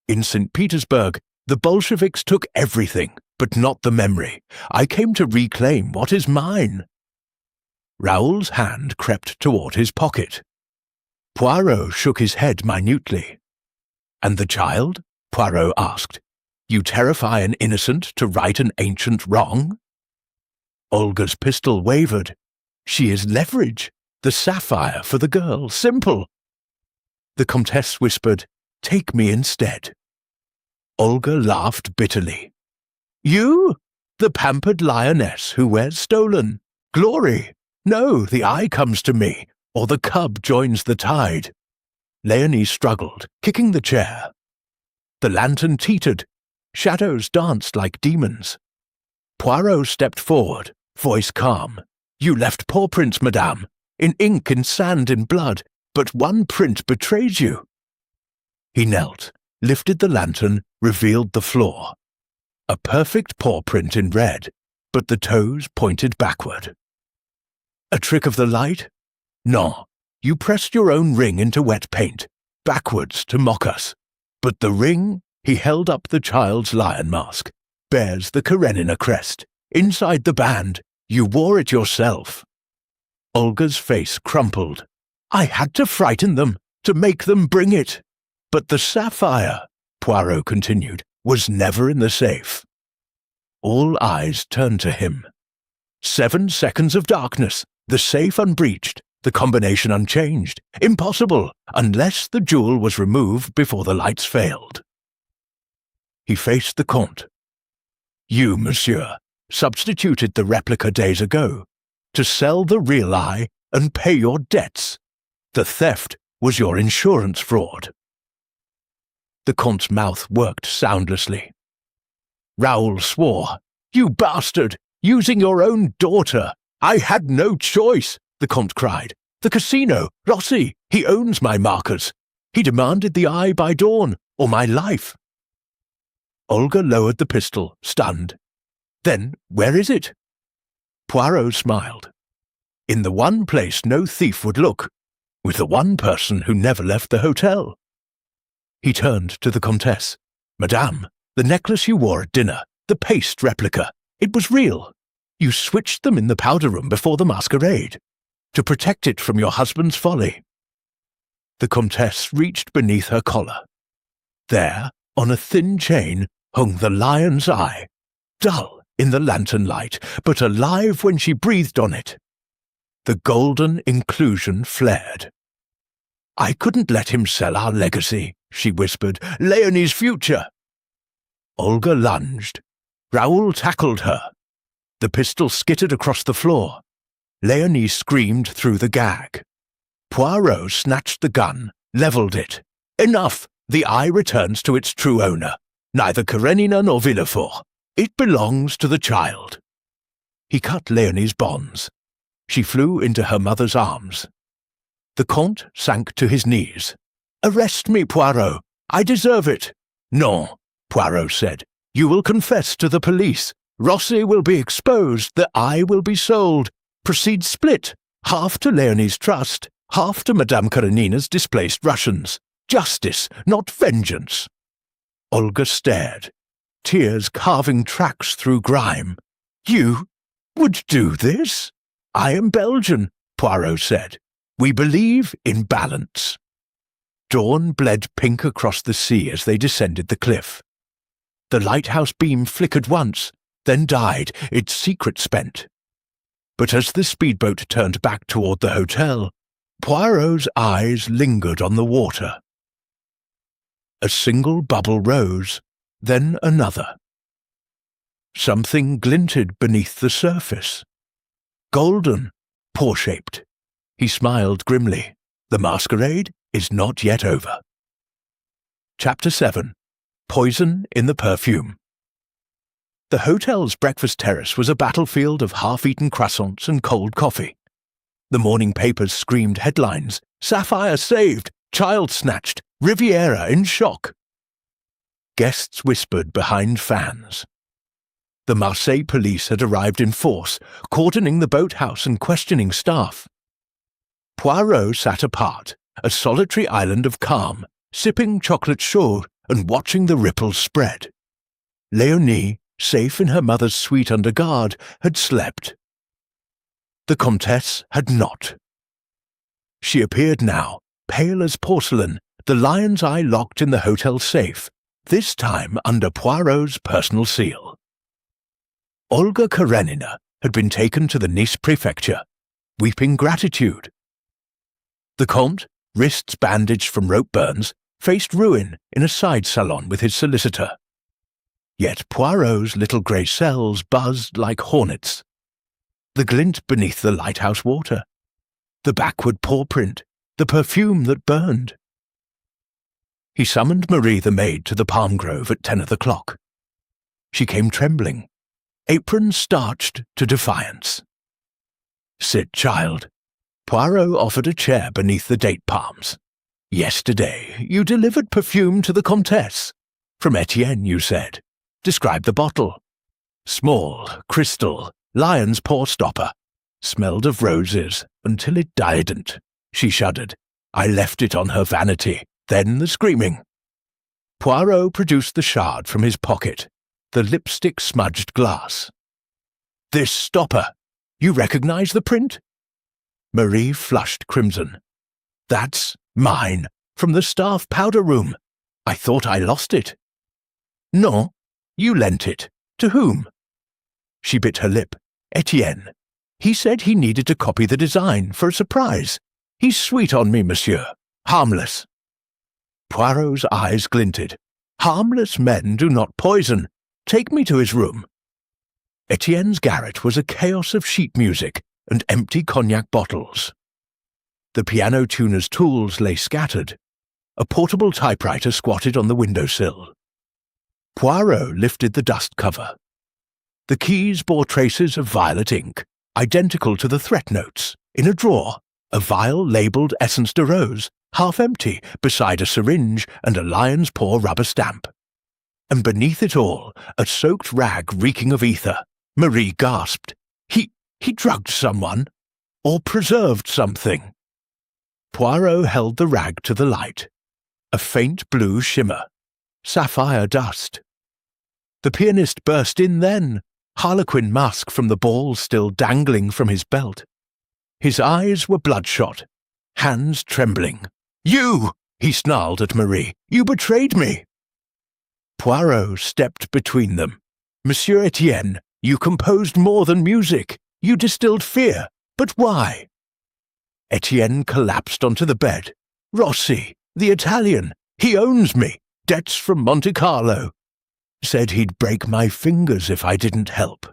In St. Petersburg, the Bolsheviks took everything, but not the memory. I came to reclaim what is mine." Raoul's hand crept toward his pocket. Poirot shook his head minutely. "And the child?" Poirot asked. "You terrify an innocent to right an ancient wrong?" Olga's pistol wavered. "She is leverage, the sapphire for the girl, simple." The Comtesse whispered, "Take me instead." Olga laughed bitterly. "You? The pampered lioness who wears stolen. Glory! No, the eye comes to me, or the cub joins the tide." Léonie struggled, kicking the chair. The lantern teetered. Shadows danced like demons. Poirot stepped forward, voice calm. "You left paw prints, madame, in ink and sand and blood, but one print betrays you." He knelt, lifted the lantern, revealed the floor. A perfect paw print in red, but the toes pointed backward. "A trick of the light? No, you pressed your own ring into wet paint, backwards to mock us. But the ring," he held up the child's lion mask, "bears the Karenina crest. inside the band. You wore it yourself." Olga's face crumpled. "I had to frighten them, to make them bring it. But the sapphire," Poirot continued, "was never in the safe." All eyes turned to him. 7 seconds of darkness, the safe unbreached, the combination unchanged. Impossible, unless the jewel was removed before the lights failed. He faced the Comte. "You, monsieur, substituted the replica days ago, to sell the real eye and pay your debts. The theft was your insurance fraud." The Comte's mouth worked soundlessly. Raoul swore. "You bastard! Using your own daughter!" "I had no choice," the Comte cried. "The casino, Rossi, he owns my markers. He demanded the eye by dawn, or my life." Olga lowered the pistol, stunned. "Then where is it?" Poirot smiled. "In the one place no thief would look, with the one person who never left the hotel." He turned to the Comtesse. "Madame, the necklace you wore at dinner, the paste replica, it was real. You switched them in the powder room before the masquerade, to protect it from your husband's folly." The Comtesse reached beneath her collar. There, on a thin chain, hung the lion's eye, dull in the lantern light, but alive when she breathed on it. The golden inclusion flared. "I couldn't let him sell our legacy," she whispered. "Leonie's future." Olga lunged. Raoul tackled her. The pistol skittered across the floor. Leonie screamed through the gag. Poirot snatched the gun, levelled it. "Enough! The eye returns to its true owner. Neither Karenina nor Villefort. It belongs to the child." He cut Leonie's bonds. She flew into her mother's arms. The Comte sank to his knees. "Arrest me, Poirot. I deserve it." "Non," Poirot said. "You will confess to the police. Rossi will be exposed. The eye will be sold. Proceeds split. Half to Leonie's trust, half to Madame Karenina's displaced Russians. Justice, not vengeance." Olga stared, tears carving tracks through grime. "You would do this?" "I am Belgian," Poirot said. "We believe in balance." Dawn bled pink across the sea as they descended the cliff. The lighthouse beam flickered once, then died, its secret spent. But as the speedboat turned back toward the hotel, Poirot's eyes lingered on the water. A single bubble rose, then another. Something glinted beneath the surface. Golden, paw-shaped. He smiled grimly. The masquerade is not yet over. Chapter 7. Poison in the Perfume. The hotel's breakfast terrace was a battlefield of half-eaten croissants and cold coffee. The morning papers screamed headlines: "Sapphire saved! Child snatched! Riviera in shock!" Guests whispered behind fans. The Marseille police had arrived in force, cordoning the boathouse and questioning staff. Poirot sat apart, a solitary island of calm, sipping chocolate chaud and watching the ripples spread. Leonie, safe in her mother's suite under guard, had slept. The Comtesse had not. She appeared now, pale as porcelain, the lion's eye locked in the hotel safe, this time under Poirot's personal seal. Olga Karenina had been taken to the Nice prefecture, weeping gratitude. The Comte, wrists bandaged from rope burns, faced ruin in a side salon with his solicitor. Yet Poirot's little grey cells buzzed like hornets. The glint beneath the lighthouse water, the backward paw print, the perfume that burned. He summoned Marie the maid to the palm grove at 10 o'clock. She came trembling, apron starched to defiance. "Sit, child." Poirot offered a chair beneath the date palms. "Yesterday you delivered perfume to the Comtesse. From Etienne, you said. Describe the bottle. Small, crystal, lion's paw stopper. Smelled of roses until it didn't." She shuddered. "I left it on her vanity, then the screaming." Poirot produced the shard from his pocket, the lipstick-smudged glass. This stopper. You recognize the print? Marie flushed crimson. That's mine, from the staff powder room. I thought I lost it. No, you lent it. To whom? She bit her lip. Etienne. He said he needed to copy the design for a surprise. He's sweet on me, monsieur. Harmless. Poirot's eyes glinted. Harmless men do not poison. Take me to his room. Etienne's garret was a chaos of sheet music and empty cognac bottles. The piano tuner's tools lay scattered. A portable typewriter squatted on the windowsill. Poirot lifted the dust cover. The keys bore traces of violet ink, identical to the threat notes. In a drawer, a vial labelled Essence de Rose, half empty, beside a syringe and a lion's paw rubber stamp. And beneath it all, a soaked rag reeking of ether. Marie gasped. He drugged someone, or preserved something. Poirot held the rag to the light. A faint blue shimmer. Sapphire dust. The pianist burst in then, harlequin mask from the ball still dangling from his belt. His eyes were bloodshot, hands trembling. You! He snarled at Marie. You betrayed me! Poirot stepped between them. Monsieur Etienne, you composed more than music. You distilled fear. But why? Etienne collapsed onto the bed. Rossi, the Italian, he owns me. Debts from Monte Carlo. Said he'd break my fingers if I didn't help.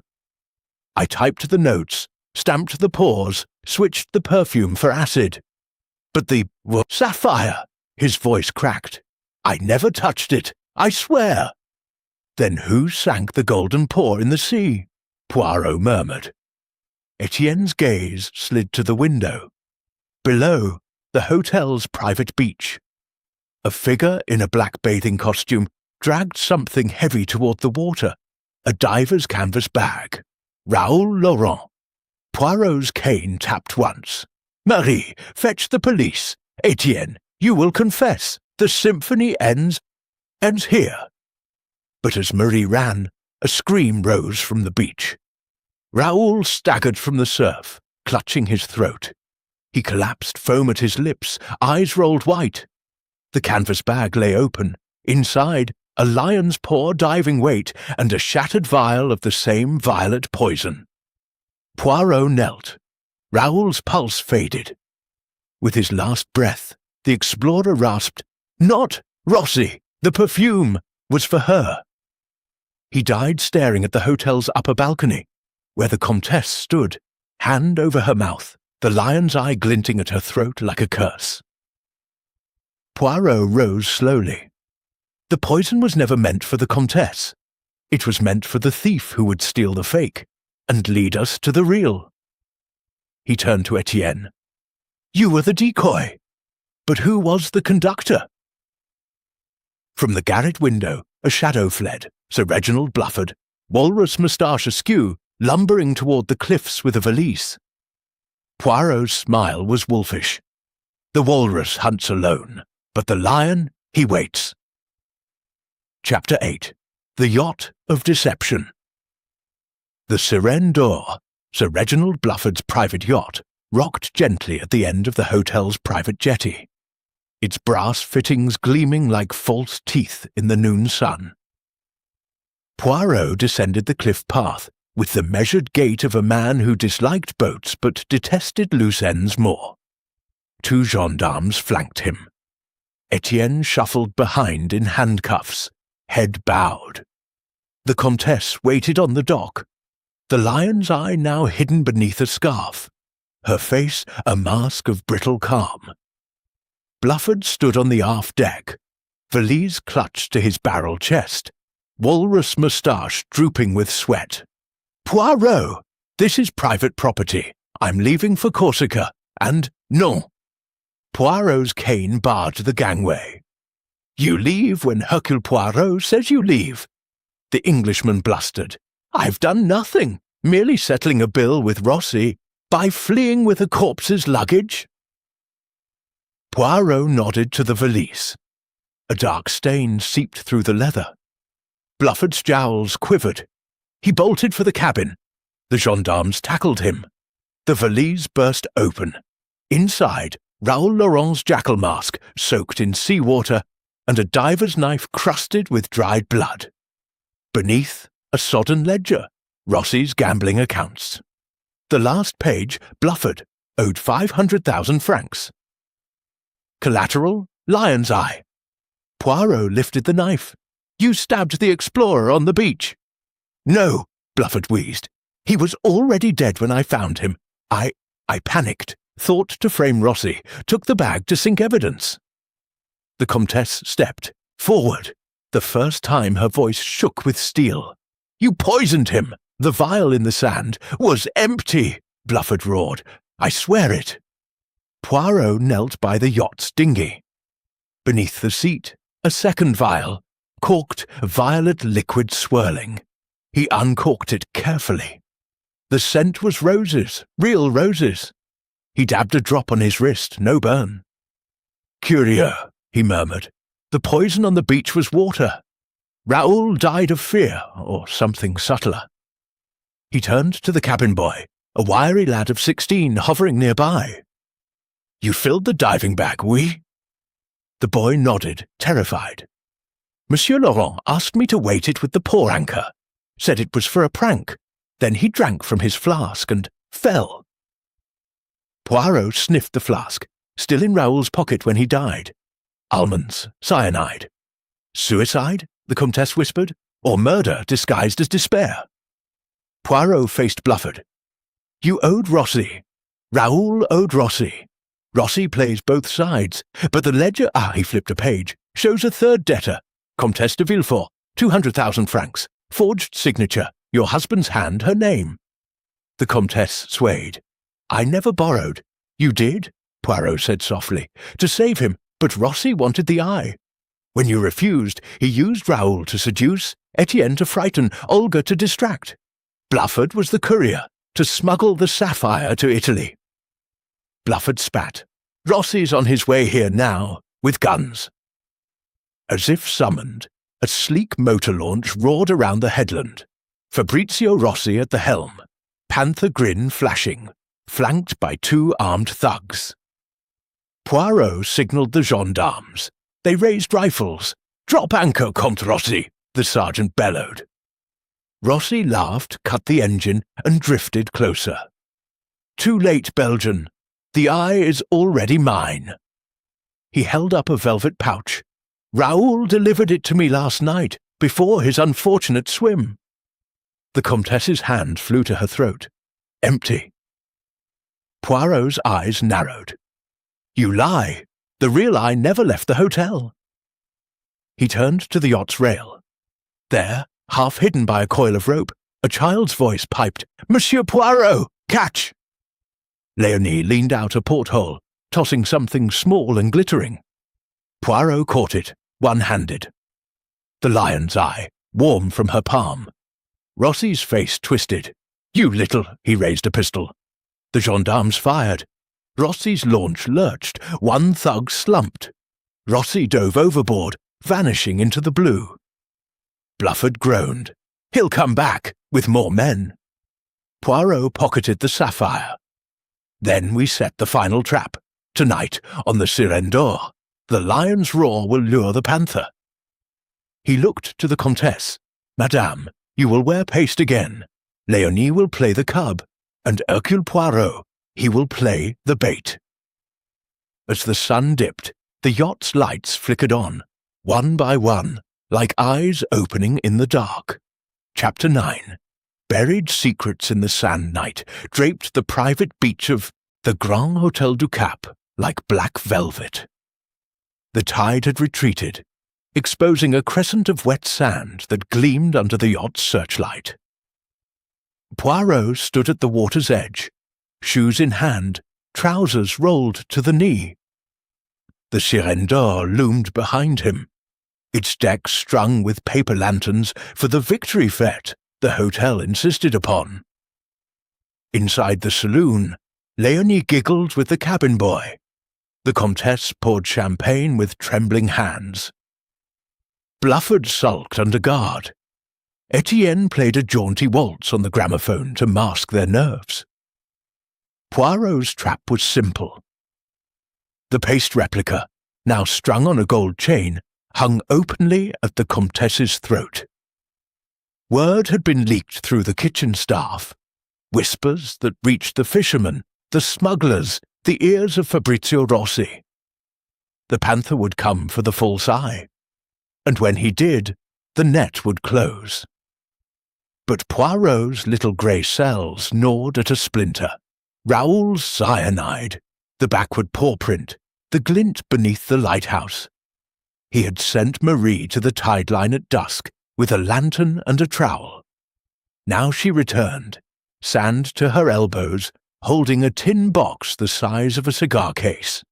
I typed the notes, stamped the paws, switched the perfume for acid. But the sapphire, his voice cracked. I never touched it, I swear. Then who sank the golden paw in the sea? Poirot murmured. Etienne's gaze slid to the window. Below, the hotel's private beach. A figure in a black bathing costume dragged something heavy toward the water, a diver's canvas bag. Raoul Laurent. Poirot's cane tapped once. Marie, fetch the police. Etienne, you will confess. The symphony ends here. But as Marie ran, a scream rose from the beach. Raoul staggered from the surf, clutching his throat. He collapsed, foam at his lips, eyes rolled white. The canvas bag lay open. Inside, a lion's paw diving weight and a shattered vial of the same violet poison. Poirot knelt. Raoul's pulse faded. With his last breath, the explorer rasped, Not Rossi! The perfume was for her. He died staring at the hotel's upper balcony, where the Comtesse stood, hand over her mouth, the lion's eye glinting at her throat like a curse. Poirot rose slowly. The poison was never meant for the Comtesse. It was meant for the thief who would steal the fake and lead us to the real. He turned to Etienne. You were the decoy. But who was the conductor? From the garret window, a shadow fled, Sir Reginald Blufford, walrus moustache askew, lumbering toward the cliffs with a valise. Poirot's smile was wolfish. The walrus hunts alone, but the lion, he waits. Chapter 8. The Yacht of Deception. The Sirène d'Or, Sir Reginald Blufford's private yacht, rocked gently at the end of the hotel's private jetty, its brass fittings gleaming like false teeth in the noon sun. Poirot descended the cliff path with the measured gait of a man who disliked boats but detested loose ends more. 2 gendarmes flanked him. Etienne shuffled behind in handcuffs, head bowed. The Comtesse waited on the dock, the lion's eye now hidden beneath a scarf, her face a mask of brittle calm. Blufford stood on the aft deck, valise clutched to his barrel chest, walrus moustache drooping with sweat. Poirot, this is private property. I'm leaving for Corsica, and non. Poirot's cane barred the gangway. You leave when Hercule Poirot says you leave. The Englishman blustered. I've done nothing, merely settling a bill with Rossi by fleeing with a corpse's luggage. Poirot nodded to the valise. A dark stain seeped through the leather. Blufford's jowls quivered. He bolted for the cabin. The gendarmes tackled him. The valise burst open. Inside, Raoul Laurent's jackal mask, soaked in seawater, and a diver's knife crusted with dried blood. Beneath, a sodden ledger, Rossi's gambling accounts. The last page, Blufford, owed 500,000 francs. Collateral, lion's eye. Poirot lifted the knife. You stabbed the explorer on the beach. No, Blufford wheezed. He was already dead when I found him. I panicked, thought to frame Rossi, took the bag to sink evidence. The Comtesse stepped forward. The first time her voice shook with steel. You poisoned him. The vial in the sand was empty, Blufford roared. I swear it. Poirot knelt by the yacht's dinghy. Beneath the seat, a second vial, corked, violet liquid swirling. He uncorked it carefully. The scent was roses, real roses. He dabbed a drop on his wrist, no burn. Curieux, he murmured. The poison on the beach was water. Raoul died of fear, or something subtler. He turned to the cabin boy, a wiry lad of 16 hovering nearby. You filled the diving bag, oui? The boy nodded, terrified. Monsieur Laurent asked me to weight it with the paw anchor, said it was for a prank. Then he drank from his flask and fell. Poirot sniffed the flask, still in Raoul's pocket when he died. Almonds, cyanide. Suicide, the Comtesse whispered, or murder disguised as despair. Poirot faced Blufford. You owed Rossi. Raoul owed Rossi. Rossi plays both sides, but the ledger, he flipped a page, shows a third debtor, Comtesse de Villefort, 200,000 francs, forged signature, your husband's hand, her name. The Comtesse swayed. I never borrowed. You did, Poirot said softly, to save him, but Rossi wanted the eye. When you refused, he used Raoul to seduce, Etienne to frighten, Olga to distract. Blufford was the courier, to smuggle the sapphire to Italy. Blufford spat. Rossi's on his way here now, with guns. As if summoned, a sleek motor launch roared around the headland. Fabrizio Rossi at the helm, panther grin flashing, flanked by 2 armed thugs. Poirot signalled the gendarmes. They raised rifles. Drop anchor, Comte Rossi, the sergeant bellowed. Rossi laughed, cut the engine, and drifted closer. Too late, Belgian. The eye is already mine. He held up a velvet pouch. Raoul delivered it to me last night, before his unfortunate swim. The Comtesse's hand flew to her throat. Empty. Poirot's eyes narrowed. You lie. The real eye never left the hotel. He turned to the yacht's rail. There, half hidden by a coil of rope, a child's voice piped, Monsieur Poirot, catch! Léonie leaned out a porthole, tossing something small and glittering. Poirot caught it, one-handed. The lion's eye, warm from her palm. Rossi's face twisted. You little, he raised a pistol. The gendarmes fired. Rossi's launch lurched, one thug slumped. Rossi dove overboard, vanishing into the blue. Blufford groaned. He'll come back, with more men. Poirot pocketed the sapphire. Then we set the final trap. Tonight, on the Sirène d'Or, the lion's roar will lure the panther. He looked to the Comtesse. Madame, you will wear paste again. Léonie will play the cub, and Hercule Poirot, he will play the bait. As the sun dipped, the yacht's lights flickered on, one by one, like eyes opening in the dark. Chapter 9. Buried secrets in the sand night draped the private beach of the Grand Hôtel du Cap like black velvet. The tide had retreated, exposing a crescent of wet sand that gleamed under the yacht's searchlight. Poirot stood at the water's edge, shoes in hand, trousers rolled to the knee. The Sirène d'Or loomed behind him, its deck strung with paper lanterns for the victory fête the hotel insisted upon. Inside the saloon, Léonie giggled with the cabin boy. The Comtesse poured champagne with trembling hands. Blufford sulked under guard. Etienne played a jaunty waltz on the gramophone to mask their nerves. Poirot's trap was simple. The paste replica, now strung on a gold chain, hung openly at the Comtesse's throat. Word had been leaked through the kitchen staff, whispers that reached the fishermen, the smugglers, the ears of Fabrizio Rossi. The panther would come for the false eye, and when he did, the net would close. But Poirot's little grey cells gnawed at a splinter. Raoul's cyanide, the backward paw print, the glint beneath the lighthouse. He had sent Marie to the tide line at dusk with a lantern and a trowel. Now she returned, sand to her elbows, holding a tin box the size of a cigar case.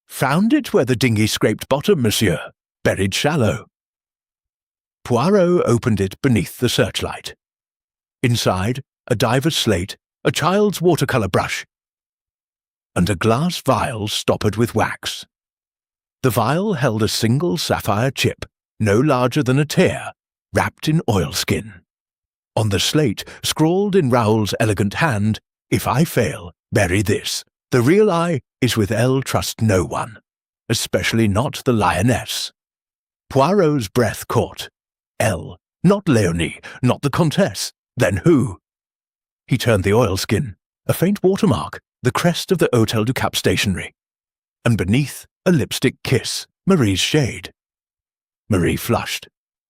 "Found it where the dinghy scraped bottom, monsieur. Buried shallow." Poirot opened it beneath the searchlight. Inside, a diver's slate, a child's watercolour brush, and a glass vial stoppered with wax. The vial held a single sapphire chip, no larger than a tear, wrapped in oilskin. On the slate, scrawled in Raoul's elegant hand, "If I fail, bury this. The real I is with Elle, trust no one, especially not the lioness." Poirot's breath caught. Elle, not Léonie, not the Comtesse. Then who? He turned the oilskin, a faint watermark, the crest of the Hôtel du Cap stationery, and beneath a lipstick kiss, Marie's shade. Marie flushed.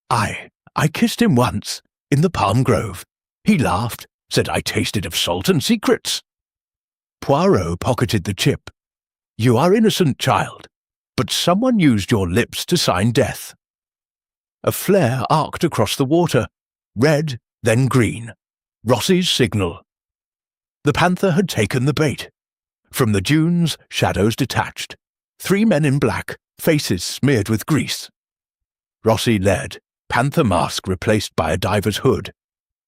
I kissed him once, in the palm grove. He laughed, said I tasted of salt and secrets. Poirot pocketed the chip. "You are innocent, child, but someone used your lips to sign death." A flare arced across the water, red, then green. Rossi's signal. The panther had taken the bait. From the dunes, shadows detached. 3 men in black, faces smeared with grease. Rossi led, panther mask replaced by a diver's hood.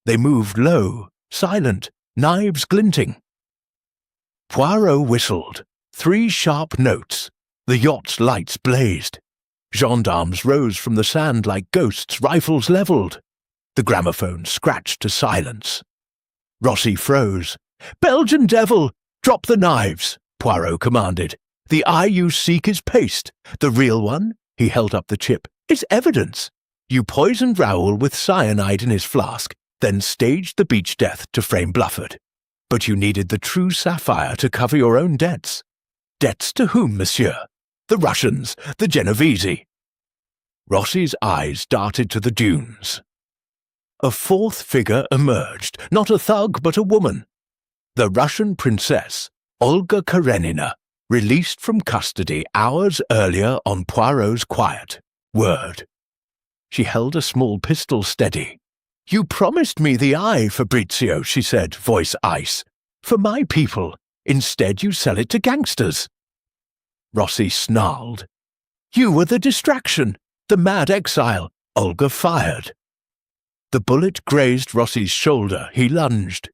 They moved low, silent, knives glinting. Poirot whistled. 3 sharp notes. The yacht's lights blazed. Gendarmes rose from the sand like ghosts, rifles levelled. The gramophone scratched to silence. Rossi froze. "Belgian devil! Drop the knives!" Poirot commanded. "The eye you seek is paste. The real one," he held up the chip, "is evidence. You poisoned Raoul with cyanide in his flask, then staged the beach death to frame Blufford. But you needed the true sapphire to cover your own debts. Debts to whom, monsieur? The Russians, the Genovese." Rossi's eyes darted to the dunes. A 4th figure emerged, not a thug but a woman. The Russian princess, Olga Karenina, released from custody hours earlier on Poirot's quiet word. She held a small pistol steady. "You promised me the eye, Fabrizio," she said, voice ice. "For my people. Instead you sell it to gangsters." Rossi snarled. "You were the distraction, the mad exile." Olga fired. The bullet grazed Rossi's shoulder. He lunged.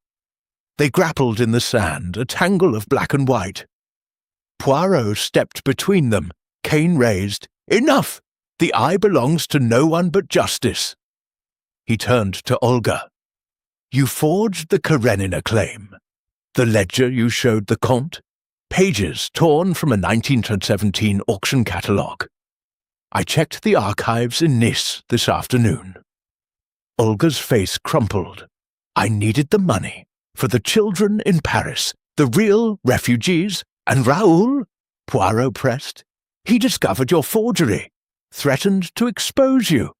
They grappled in the sand, a tangle of black and white. Poirot stepped between them, cane raised. "Enough! The eye belongs to no one but justice." He turned to Olga. "You forged the Karenina claim. The ledger you showed the Comte? Pages torn from a 1917 auction catalogue. I checked the archives in Nice this afternoon." Olga's face crumpled. "I needed the money. For the children in Paris, the real refugees, and Raoul," Poirot pressed. "He discovered your forgery, threatened to expose you.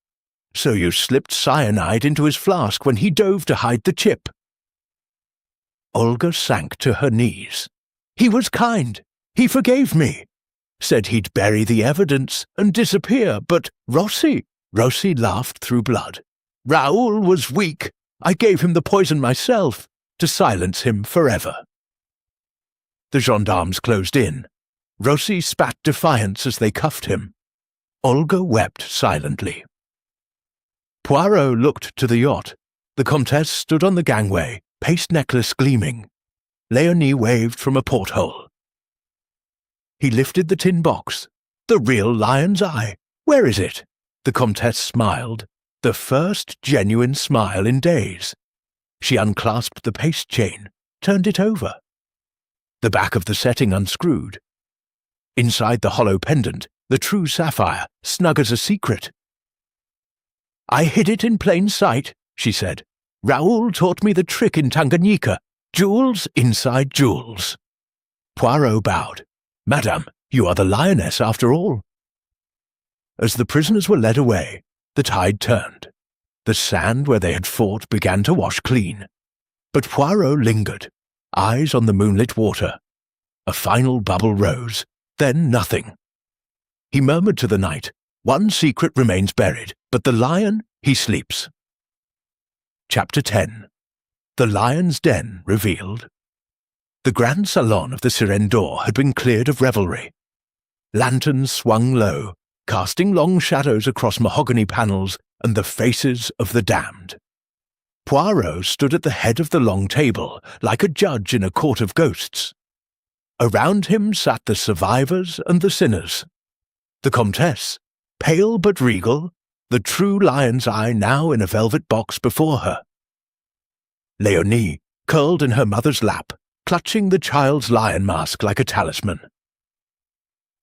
So you slipped cyanide into his flask when he dove to hide the chip." Olga sank to her knees. "He was kind. He forgave me. Said he'd bury the evidence and disappear, but Rossi laughed through blood. "Raoul was weak. I gave him the poison myself, to silence him forever." The gendarmes closed in. Rossi spat defiance as they cuffed him. Olga wept silently. Poirot looked to the yacht. The Comtesse stood on the gangway, paste necklace gleaming. Léonie waved from a porthole. He lifted the tin box. "The real lion's eye. Where is it?" The Comtesse smiled. The first genuine smile in days. She unclasped the paste chain, turned it over. The back of the setting unscrewed. Inside the hollow pendant, the true sapphire, snug as a secret. "I hid it in plain sight," she said. "Raoul taught me the trick in Tanganyika. Jewels inside jewels." Poirot bowed. "Madame, you are the lioness after all." As the prisoners were led away, the tide turned. The sand where they had fought began to wash clean. But Poirot lingered, eyes on the moonlit water. A final bubble rose, then nothing. He murmured to the night, "One secret remains buried, but the lion, he sleeps." Chapter 10. The Lion's Den revealed. The grand salon of the Sirène d'Or had been cleared of revelry. Lanterns swung low, casting long shadows across mahogany panels and the faces of the damned. Poirot stood at the head of the long table, like a judge in a court of ghosts. Around him sat the survivors and the sinners. The Comtesse, pale but regal, the true lion's eye now in a velvet box before her. Léonie, curled in her mother's lap, clutching the child's lion mask like a talisman.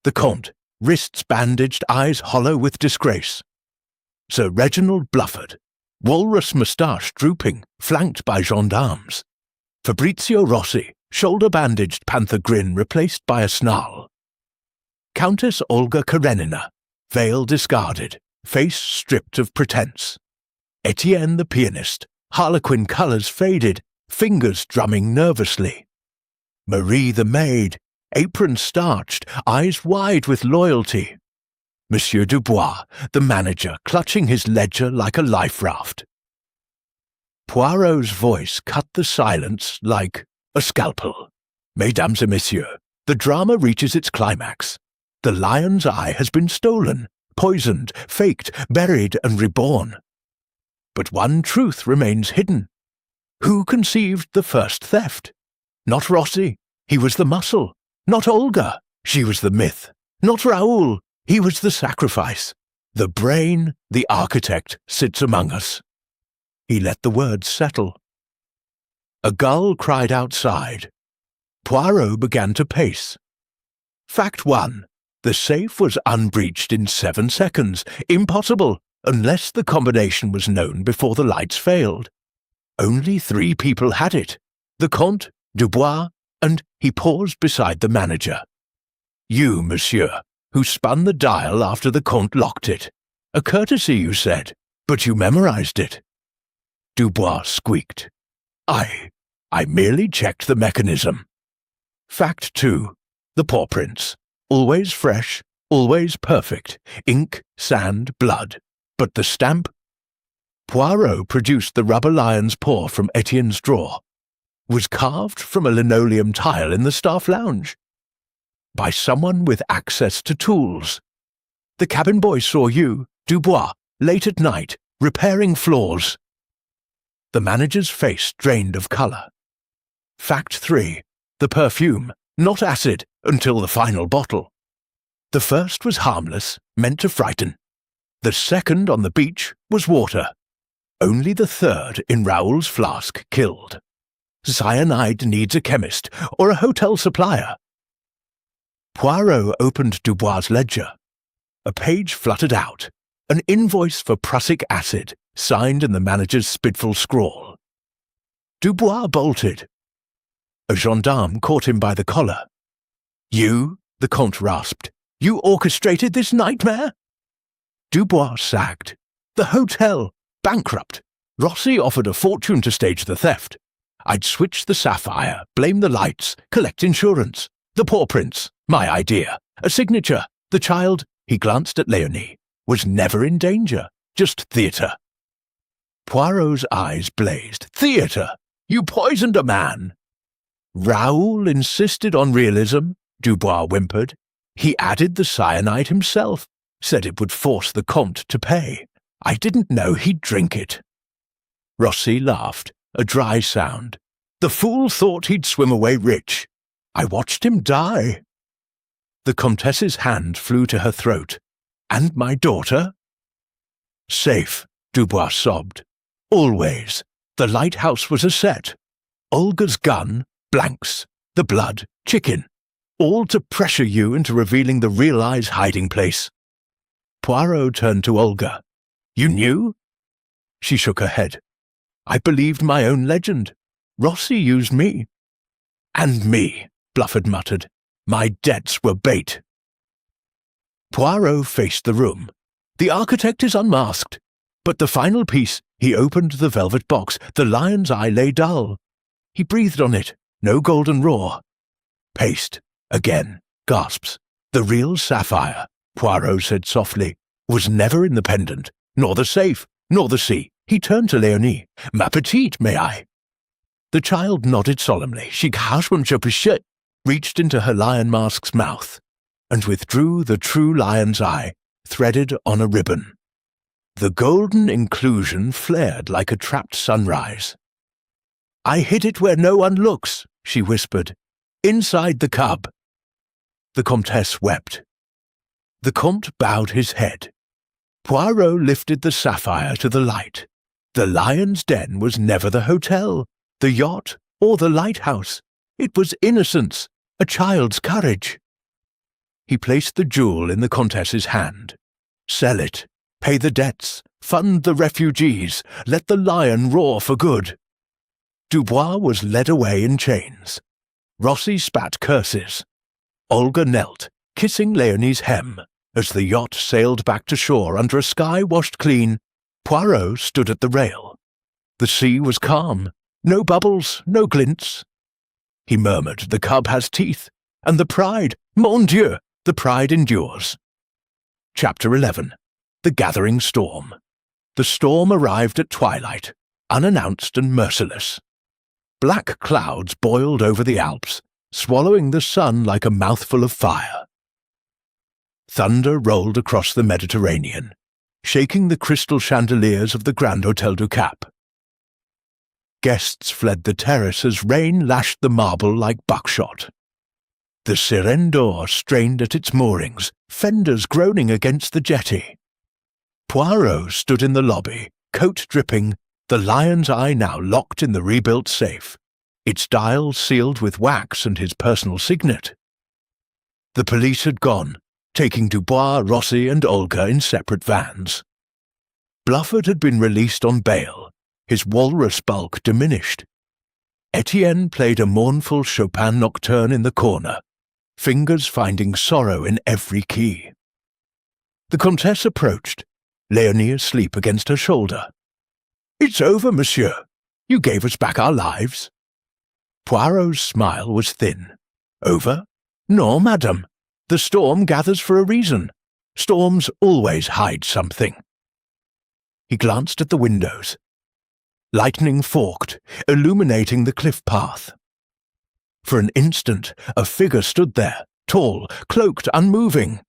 The Comte, wrists bandaged, eyes hollow with disgrace. Sir Reginald Blufford, walrus moustache drooping, flanked by gendarmes. Fabrizio Rossi, shoulder-bandaged panther grin replaced by a snarl. Countess Olga Karenina, veil discarded, face stripped of pretense. Etienne the pianist, harlequin colours faded, fingers drumming nervously. Marie the maid, apron starched, eyes wide with loyalty. Monsieur Dubois, the manager, clutching his ledger like a life raft. Poirot's voice cut the silence like a scalpel. Mesdames et messieurs, the drama reaches its climax. The lion's eye has been stolen, poisoned, faked, buried, and reborn. But one truth remains hidden. Who conceived the first theft? Not Rossi, he was the muscle. Not Olga, she was the myth. Not Raoul, he was the sacrifice. The brain, the architect, sits among us. He let the words settle. A gull cried outside. Poirot began to pace. Fact 1. The safe was unbreached in 7 seconds. Impossible, unless the combination was known before the lights failed. Only 3 people had it. The Comte, Dubois, and he paused beside the manager. You, monsieur, who spun the dial after the Comte locked it. A courtesy, you said, but you memorized it. Dubois squeaked. I merely checked the mechanism. Fact 2. The paw prints. Always fresh, always perfect. Ink, sand, blood. But the stamp? Poirot produced the rubber lion's paw from Etienne's drawer. Was carved from a linoleum tile in the staff lounge. By someone with access to tools. The cabin boy saw you, Dubois, late at night, repairing floors. The manager's face drained of colour. Fact 3. The perfume, not acid, until the final bottle. The first was harmless, meant to frighten. The second on the beach was water. Only the third in Raoul's flask killed. Cyanide needs a chemist or a hotel supplier. Poirot opened Dubois' ledger. A page fluttered out. An invoice for prussic acid, signed in the manager's spiteful scrawl. Dubois bolted. A gendarme caught him by the collar. You, the Comte rasped, you orchestrated this nightmare? Dubois sagged. The hotel, bankrupt. Rossi offered a fortune to stage the theft. I'd switch the sapphire, blame the lights, collect insurance. The paw prints, my idea. A signature. The child, he glanced at Léonie, was never in danger. Just theatre. Poirot's eyes blazed. Theatre? You poisoned a man. Raoul insisted on realism, Dubois whimpered. He added the cyanide himself, said it would force the Comte to pay. I didn't know he'd drink it. Rossi laughed, a dry sound. The fool thought he'd swim away rich. I watched him die. The Comtesse's hand flew to her throat. And my daughter? Safe, Dubois sobbed. Always. The lighthouse was a set. Olga's gun, blanks, the blood, chicken. All to pressure you into revealing the real eye's hiding place. Poirot turned to Olga. You knew? She shook her head. I believed my own legend. Rossi used me. And me, Blufford muttered. My debts were bait. Poirot faced the room. The architect is unmasked. But the final piece, he opened the velvet box. The lion's eye lay dull. He breathed on it. No golden roar. Paste. Again. Gasps. The real sapphire, Poirot said softly, was never in the pendant, nor the safe, nor the sea. He turned to Leonie. Ma petite, may I? The child nodded solemnly. She reached into her lion mask's mouth, and withdrew the true lion's eye, threaded on a ribbon. The golden inclusion flared like a trapped sunrise. I hid it where no one looks, she whispered. Inside the cub. The Comtesse wept. The Comte bowed his head. Poirot lifted the sapphire to the light. The lion's den was never the hotel, the yacht, or the lighthouse. It was innocence, a child's courage. He placed the jewel in the Comtesse's hand. Sell it, pay the debts, fund the refugees, let the lion roar for good. Dubois was led away in chains. Rossi spat curses. Olga knelt, kissing Leonie's hem, as the yacht sailed back to shore under a sky washed clean. Poirot stood at the rail. The sea was calm. No bubbles, no glints. He murmured, the cub has teeth, and the pride, mon Dieu, the pride endures. Chapter 11. The Gathering Storm. The storm arrived at twilight, unannounced and merciless. Black clouds boiled over the Alps, swallowing the sun like a mouthful of fire. Thunder rolled across the Mediterranean, shaking the crystal chandeliers of the Grand Hôtel du Cap. Guests fled the terrace as rain lashed the marble like buckshot. The Sirène d'Or strained at its moorings, fenders groaning against the jetty. Poirot stood in the lobby, coat dripping, the lion's eye now locked in the rebuilt safe, its dial sealed with wax and his personal signet. The police had gone, taking Dubois, Rossi, and Olga in separate vans. Blufford had been released on bail, his walrus bulk diminished. Etienne played a mournful Chopin nocturne in the corner, fingers finding sorrow in every key. The Comtesse approached, Leonie asleep against her shoulder. "It's over, monsieur. You gave us back our lives." Poirot's smile was thin. "Over? No, madame. The storm gathers for a reason. Storms always hide something." He glanced at the windows. Lightning forked, illuminating the cliff path. For an instant, a figure stood there, tall, cloaked, unmoving.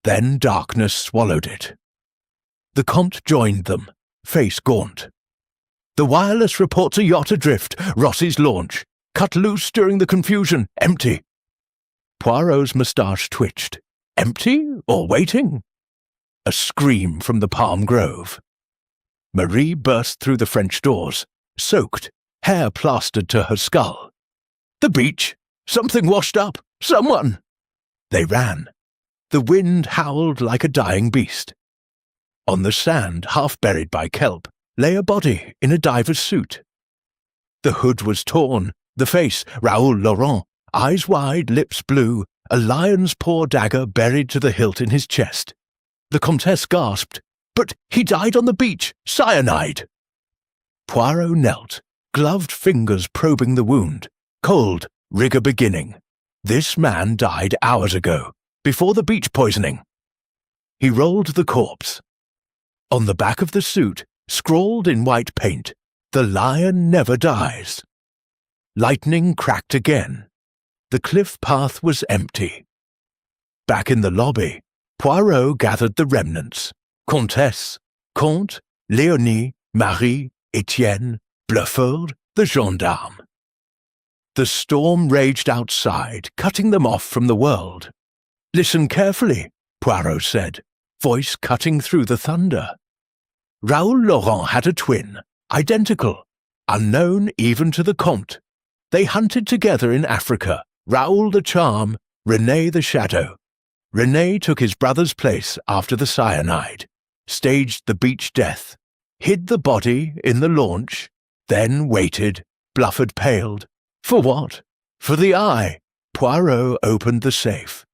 Then darkness swallowed it. The Comte joined them, face gaunt. "The wireless reports a yacht adrift, Rossi's launch. Cut loose during the confusion, empty." Poirot's moustache twitched. Empty or waiting? A scream from the palm grove. Marie burst through the French doors, soaked, hair plastered to her skull. "The beach! Something washed up! Someone!" They ran. The wind howled like a dying beast. On the sand, half buried by kelp, lay a body in a diver's suit. The hood was torn, the face, Raoul Laurent, eyes wide, lips blue, a lion's paw dagger buried to the hilt in his chest. The Comtesse gasped, "But he died on the beach! Cyanide!" Poirot knelt, gloved fingers probing the wound. Cold, rigor beginning. This man died hours ago, before the beach poisoning. He rolled the corpse. On the back of the suit, scrawled in white paint, "The lion never dies." Lightning cracked again. The cliff path was empty. Back in the lobby, Poirot gathered the remnants. Comtesse, Comte, Leonie, Marie, Etienne, Blufford, the gendarme. The storm raged outside, cutting them off from the world. "Listen carefully," Poirot said, voice cutting through the thunder. Raoul Laurent had a twin, identical, unknown even to the Comte. They hunted together in Africa, Raoul the Charm, René the Shadow. René took his brother's place after the cyanide, staged the beach death, hid the body in the launch, then waited, bluffered paled. For what? For the eye. Poirot opened the safe.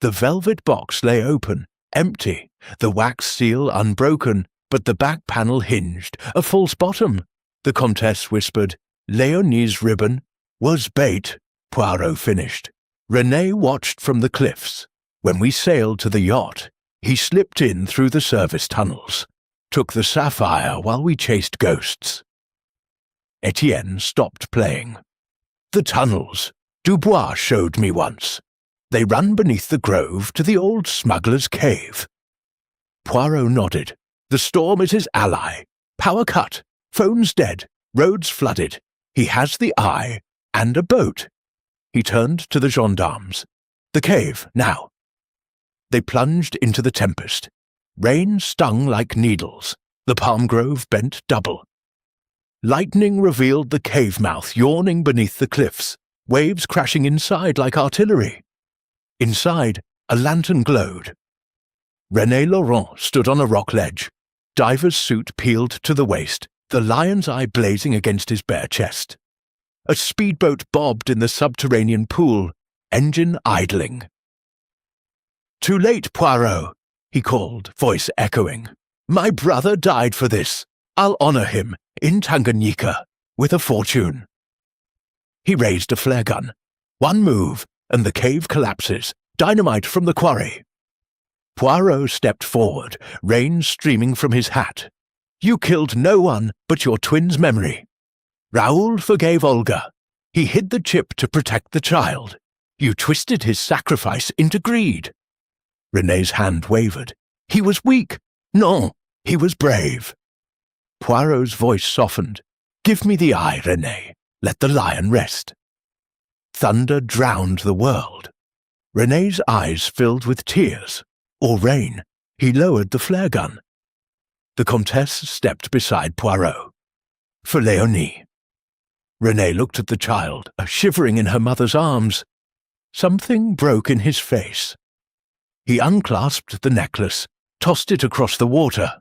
The velvet box lay open, empty, the wax seal unbroken, but the back panel hinged, a false bottom. The Comtesse whispered, "Léonie's ribbon was bait." Poirot finished. René watched from the cliffs. When we sailed to the yacht, he slipped in through the service tunnels, took the sapphire while we chased ghosts. Etienne stopped playing. The tunnels, Dubois showed me once. They run beneath the grove to the old smuggler's cave. Poirot nodded. The storm is his ally. Power cut. Phone's dead. Roads flooded. He has the eye and a boat. He turned to the gendarmes. The cave, now. They plunged into the tempest. Rain stung like needles. The palm grove bent double. Lightning revealed the cave mouth yawning beneath the cliffs, waves crashing inside like artillery. Inside, a lantern glowed. René Laurent stood on a rock ledge, diver's suit peeled to the waist, the lion's eye blazing against his bare chest. A speedboat bobbed in the subterranean pool, engine idling. "Too late, Poirot," he called, voice echoing. "My brother died for this. I'll honor him, in Tanganyika, with a fortune." He raised a flare gun. One move, and the cave collapses, dynamite from the quarry. Poirot stepped forward, rain streaming from his hat. "You killed no one but your twin's memory. Raoul forgave Olga. He hid the chip to protect the child. You twisted his sacrifice into greed." René's hand wavered. "He was weak. No, he was brave." Poirot's voice softened. "Give me the eye, René. Let the lion rest." Thunder drowned the world. René's eyes filled with tears, or rain. He lowered the flare gun. The Comtesse stepped beside Poirot. "For Léonie." René looked at the child, shivering in her mother's arms. Something broke in his face. He unclasped the necklace, tossed it across the water.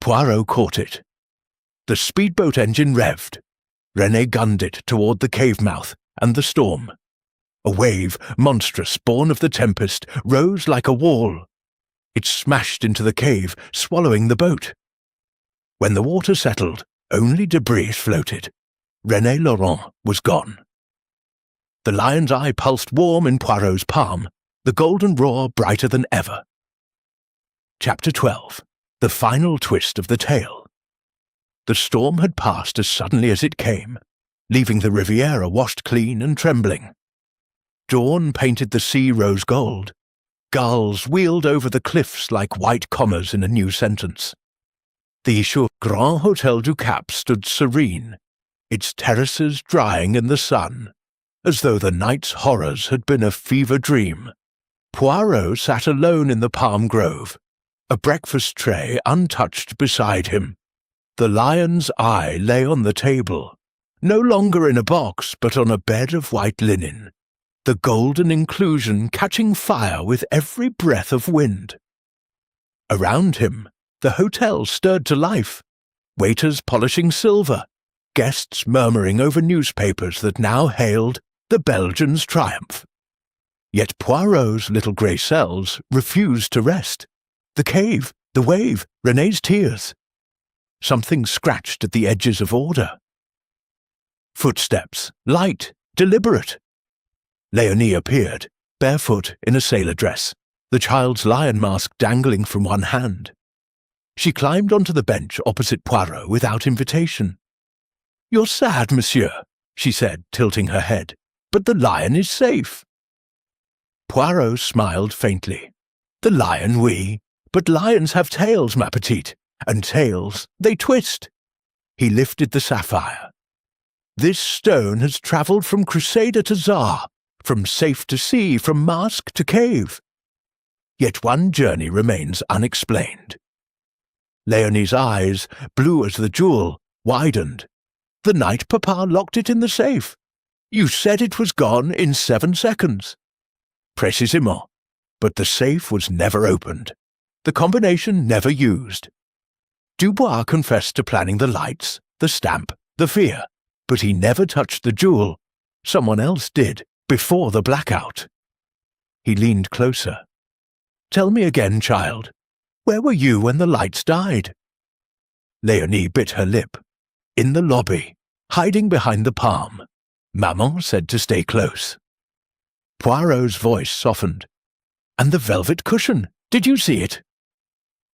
Poirot caught it. The speedboat engine revved. René gunned it toward the cave mouth and the storm. A wave, monstrous, born of the tempest, rose like a wall. It smashed into the cave, swallowing the boat. When the water settled, only debris floated. René Laurent was gone. The lion's eye pulsed warm in Poirot's palm, the golden roar brighter than ever. Chapter 12. The final twist of the tale. The storm had passed as suddenly as it came, leaving the Riviera washed clean and trembling. Dawn painted the sea rose gold. Gulls wheeled over the cliffs like white commas in a new sentence. The Grand Hotel du Cap stood serene, its terraces drying in the sun, as though the night's horrors had been a fever dream. Poirot sat alone in the palm grove, a breakfast tray untouched beside him. The lion's eye lay on the table, no longer in a box but on a bed of white linen, the golden inclusion catching fire with every breath of wind. Around him, the hotel stirred to life, waiters polishing silver, guests murmuring over newspapers that now hailed the Belgians' triumph. Yet Poirot's little grey cells refused to rest. The cave, the wave, René's tears. Something scratched at the edges of order. Footsteps, light, deliberate. Léonie appeared, barefoot in a sailor dress, the child's lion mask dangling from one hand. She climbed onto the bench opposite Poirot without invitation. "You're sad, monsieur," she said, tilting her head, "but the lion is safe." Poirot smiled faintly. "The lion, oui, but lions have tails, ma petite, and tails, they twist." He lifted the sapphire. "This stone has travelled from crusader to czar, from safe to sea, from mask to cave. Yet one journey remains unexplained. Leonie's eyes, blue as the jewel, widened. "The night Papa locked it in the safe. You said it was gone in 7 seconds." "Précisément. But the safe was never opened. The combination never used. Dubois confessed to planning the lights, the stamp, the fear, but he never touched the jewel. Someone else did, before the blackout." He leaned closer. "Tell me again, child. Where were you when the lights died?" Leonie bit her lip. "In the lobby, hiding behind the palm. Maman said to stay close." Poirot's voice softened. "And the velvet cushion, did you see it?"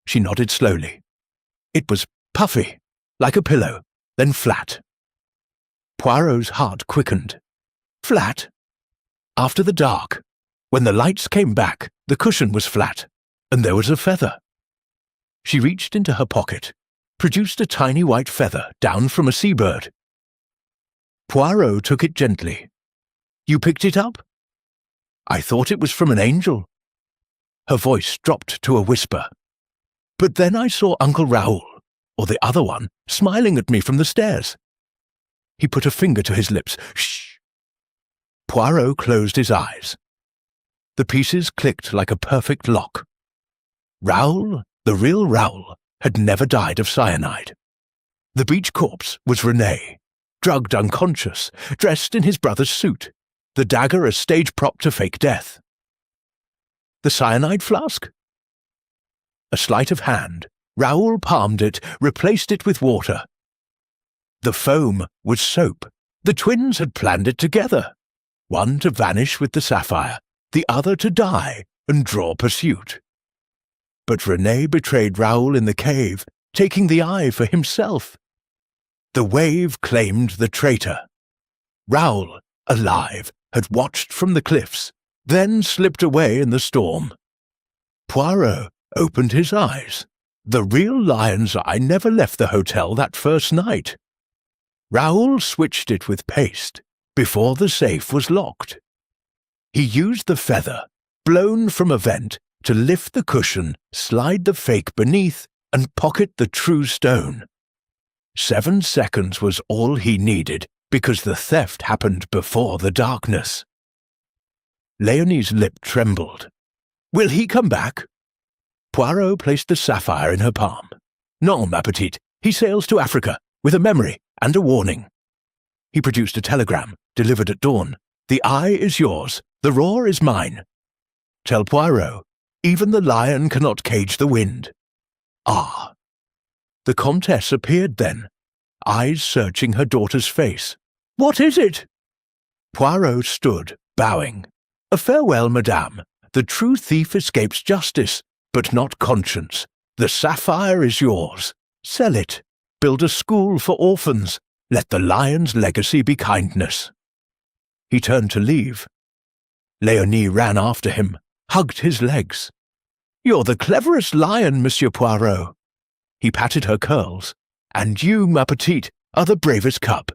She nodded slowly. "It was puffy, like a pillow, then flat." Poirot's heart quickened. "Flat?" "After the dark. When the lights came back, the cushion was flat, and there was a feather." She reached into her pocket, produced a tiny white feather down from a seabird. Poirot took it gently. "You picked it up?" "I thought it was from an angel." Her voice dropped to a whisper. "But then I saw Uncle Raoul, or the other one, smiling at me from the stairs." He put a finger to his lips. "Shh!" Poirot closed his eyes. The pieces clicked like a perfect lock. Raoul, the real Raoul, had never died of cyanide. The beach corpse was René, drugged unconscious, dressed in his brother's suit, the dagger a stage prop to fake death. The cyanide flask? A sleight of hand, Raoul palmed it, replaced it with water. The foam was soap. The twins had planned it together, one to vanish with the sapphire, the other to die and draw pursuit. But René betrayed Raoul in the cave, taking the eye for himself. The wave claimed the traitor. Raoul, alive, had watched from the cliffs, then slipped away in the storm. Poirot opened his eyes. The real lion's eye never left the hotel that first night. Raoul switched it with paste before the safe was locked. He used the feather, blown from a vent, to lift the cushion, slide the fake beneath, and pocket the true stone. 7 seconds was all he needed, because the theft happened before the darkness. Leonie's lip trembled. "Will he come back?" Poirot placed the sapphire in her palm. "Non, ma petite. He sails to Africa, with a memory and a warning." He produced a telegram, delivered at dawn. "The eye is yours, the roar is mine. Tell Poirot, even the lion cannot cage the wind." Ah! The Comtesse appeared then, eyes searching her daughter's face. "What is it?" Poirot stood, bowing. "A farewell, madame. The true thief escapes justice, but not conscience. The sapphire is yours. Sell it. Build a school for orphans. Let the lion's legacy be kindness." He turned to leave. Leonie ran after him, hugged his legs. "You're the cleverest lion, Monsieur Poirot." He patted her curls. "And you, ma petite, are the bravest cub."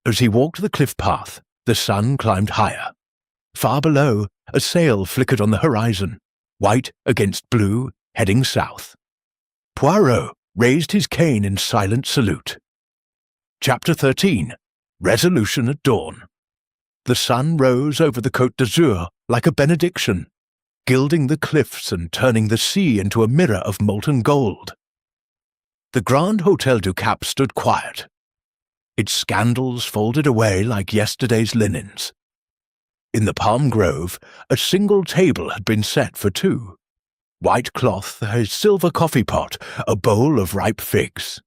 As he walked the cliff path, the sun climbed higher. Far below, a sail flickered on the horizon, white against blue, heading south. Poirot raised his cane in silent salute. Chapter 13. Resolution at Dawn. The sun rose over the Côte d'Azur like a benediction, gilding the cliffs and turning the sea into a mirror of molten gold. The Grand Hôtel du Cap stood quiet, its scandals folded away like yesterday's linens. In the palm grove, a single table had been set for 2. White cloth, a silver coffee pot, a bowl of ripe figs.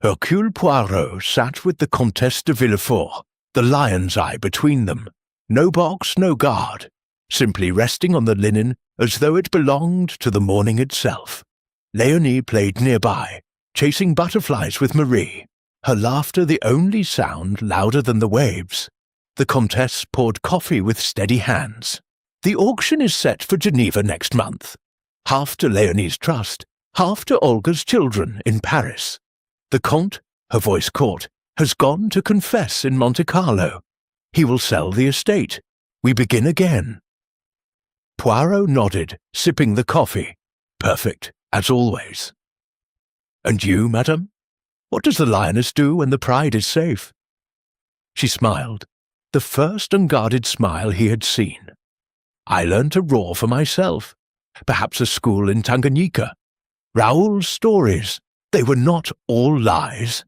Hercule Poirot sat with the Comtesse de Villefort, the lion's eye between them. No box, no guard, simply resting on the linen as though it belonged to the morning itself. Leonie played nearby, chasing butterflies with Marie, her laughter the only sound louder than the waves. The Comtesse poured coffee with steady hands. "The auction is set for Geneva next month. Half to Leonie's trust, half to Olga's children in Paris. The Comte," her voice caught, "has gone to confess in Monte Carlo. He will sell the estate. We begin again." Poirot nodded, sipping the coffee. Perfect, as always. And you, madame? What does the lioness do when the pride is safe?" She smiled, the first unguarded smile he had seen. "I learned to roar for myself. Perhaps a school in Tanganyika. Raoul's stories, they were not all lies."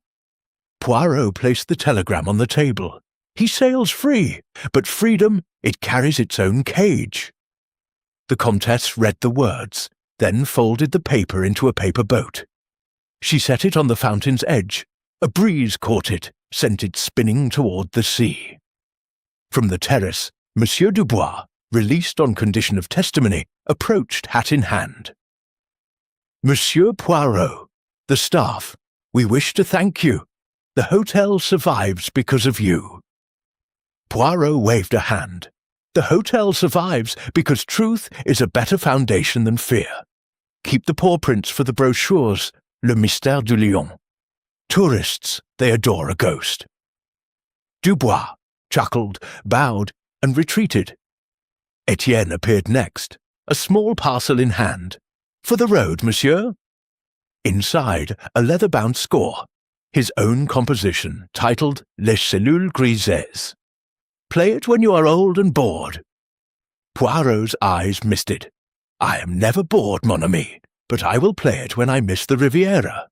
Poirot placed the telegram on the table. "He sails free, but freedom, it carries its own cage." The Comtesse read the words, then folded the paper into a paper boat. She set it on the fountain's edge. A breeze caught it, sent it spinning toward the sea. From the terrace, Monsieur Dubois, released on condition of testimony, approached hat in hand. "Monsieur Poirot, the staff, we wish to thank you. The hotel survives because of you." Poirot waved a hand. "The hotel survives because truth is a better foundation than fear. Keep the paw prints for the brochures, Le Mystère du Lion. Tourists, they adore a ghost." Dubois chuckled, bowed, and retreated. Etienne appeared next, a small parcel in hand. "For the road, monsieur." Inside, a leather-bound score, his own composition, titled Les Cellules Grises. "Play it when you are old and bored." Poirot's eyes misted. "I am never bored, mon ami, but I will play it when I miss the Riviera."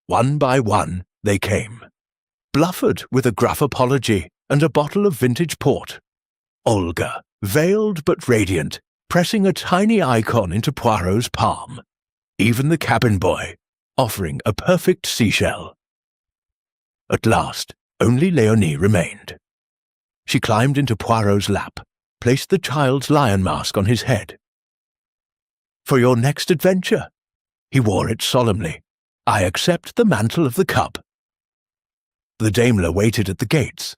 One by one, they came. Blufford with a gruff apology and a bottle of vintage port. Olga, veiled but radiant, pressing a tiny icon into Poirot's palm. Even the cabin boy, offering a perfect seashell. At last, only Léonie remained. She climbed into Poirot's lap, placed the child's lion mask on his head. "For your next adventure," he wore it solemnly, "I accept the mantle of the cub." The Daimler waited at the gates.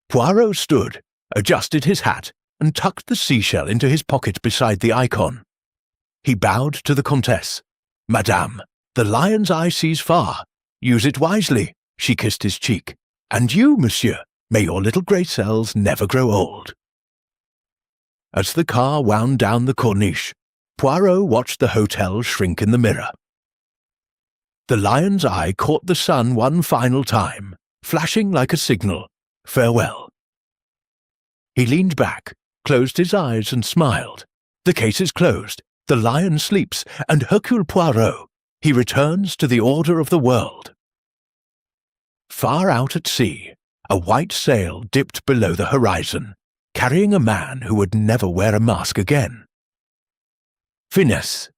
Poirot stood, adjusted his hat, and tucked the seashell into his pocket beside the icon. He bowed to the Comtesse. "Madame, the lion's eye sees far. Use it wisely," she kissed his cheek. "And you, monsieur, may your little grey cells never grow old." As the car wound down the Corniche, Poirot watched the hotel shrink in the mirror. The lion's eye caught the sun one final time, flashing like a signal. Farewell. He leaned back, closed his eyes and smiled. The case is closed, the lion sleeps, and Hercule Poirot, he returns to the order of the world. Far out at sea, a white sail dipped below the horizon, carrying a man who would never wear a mask again. Finesse.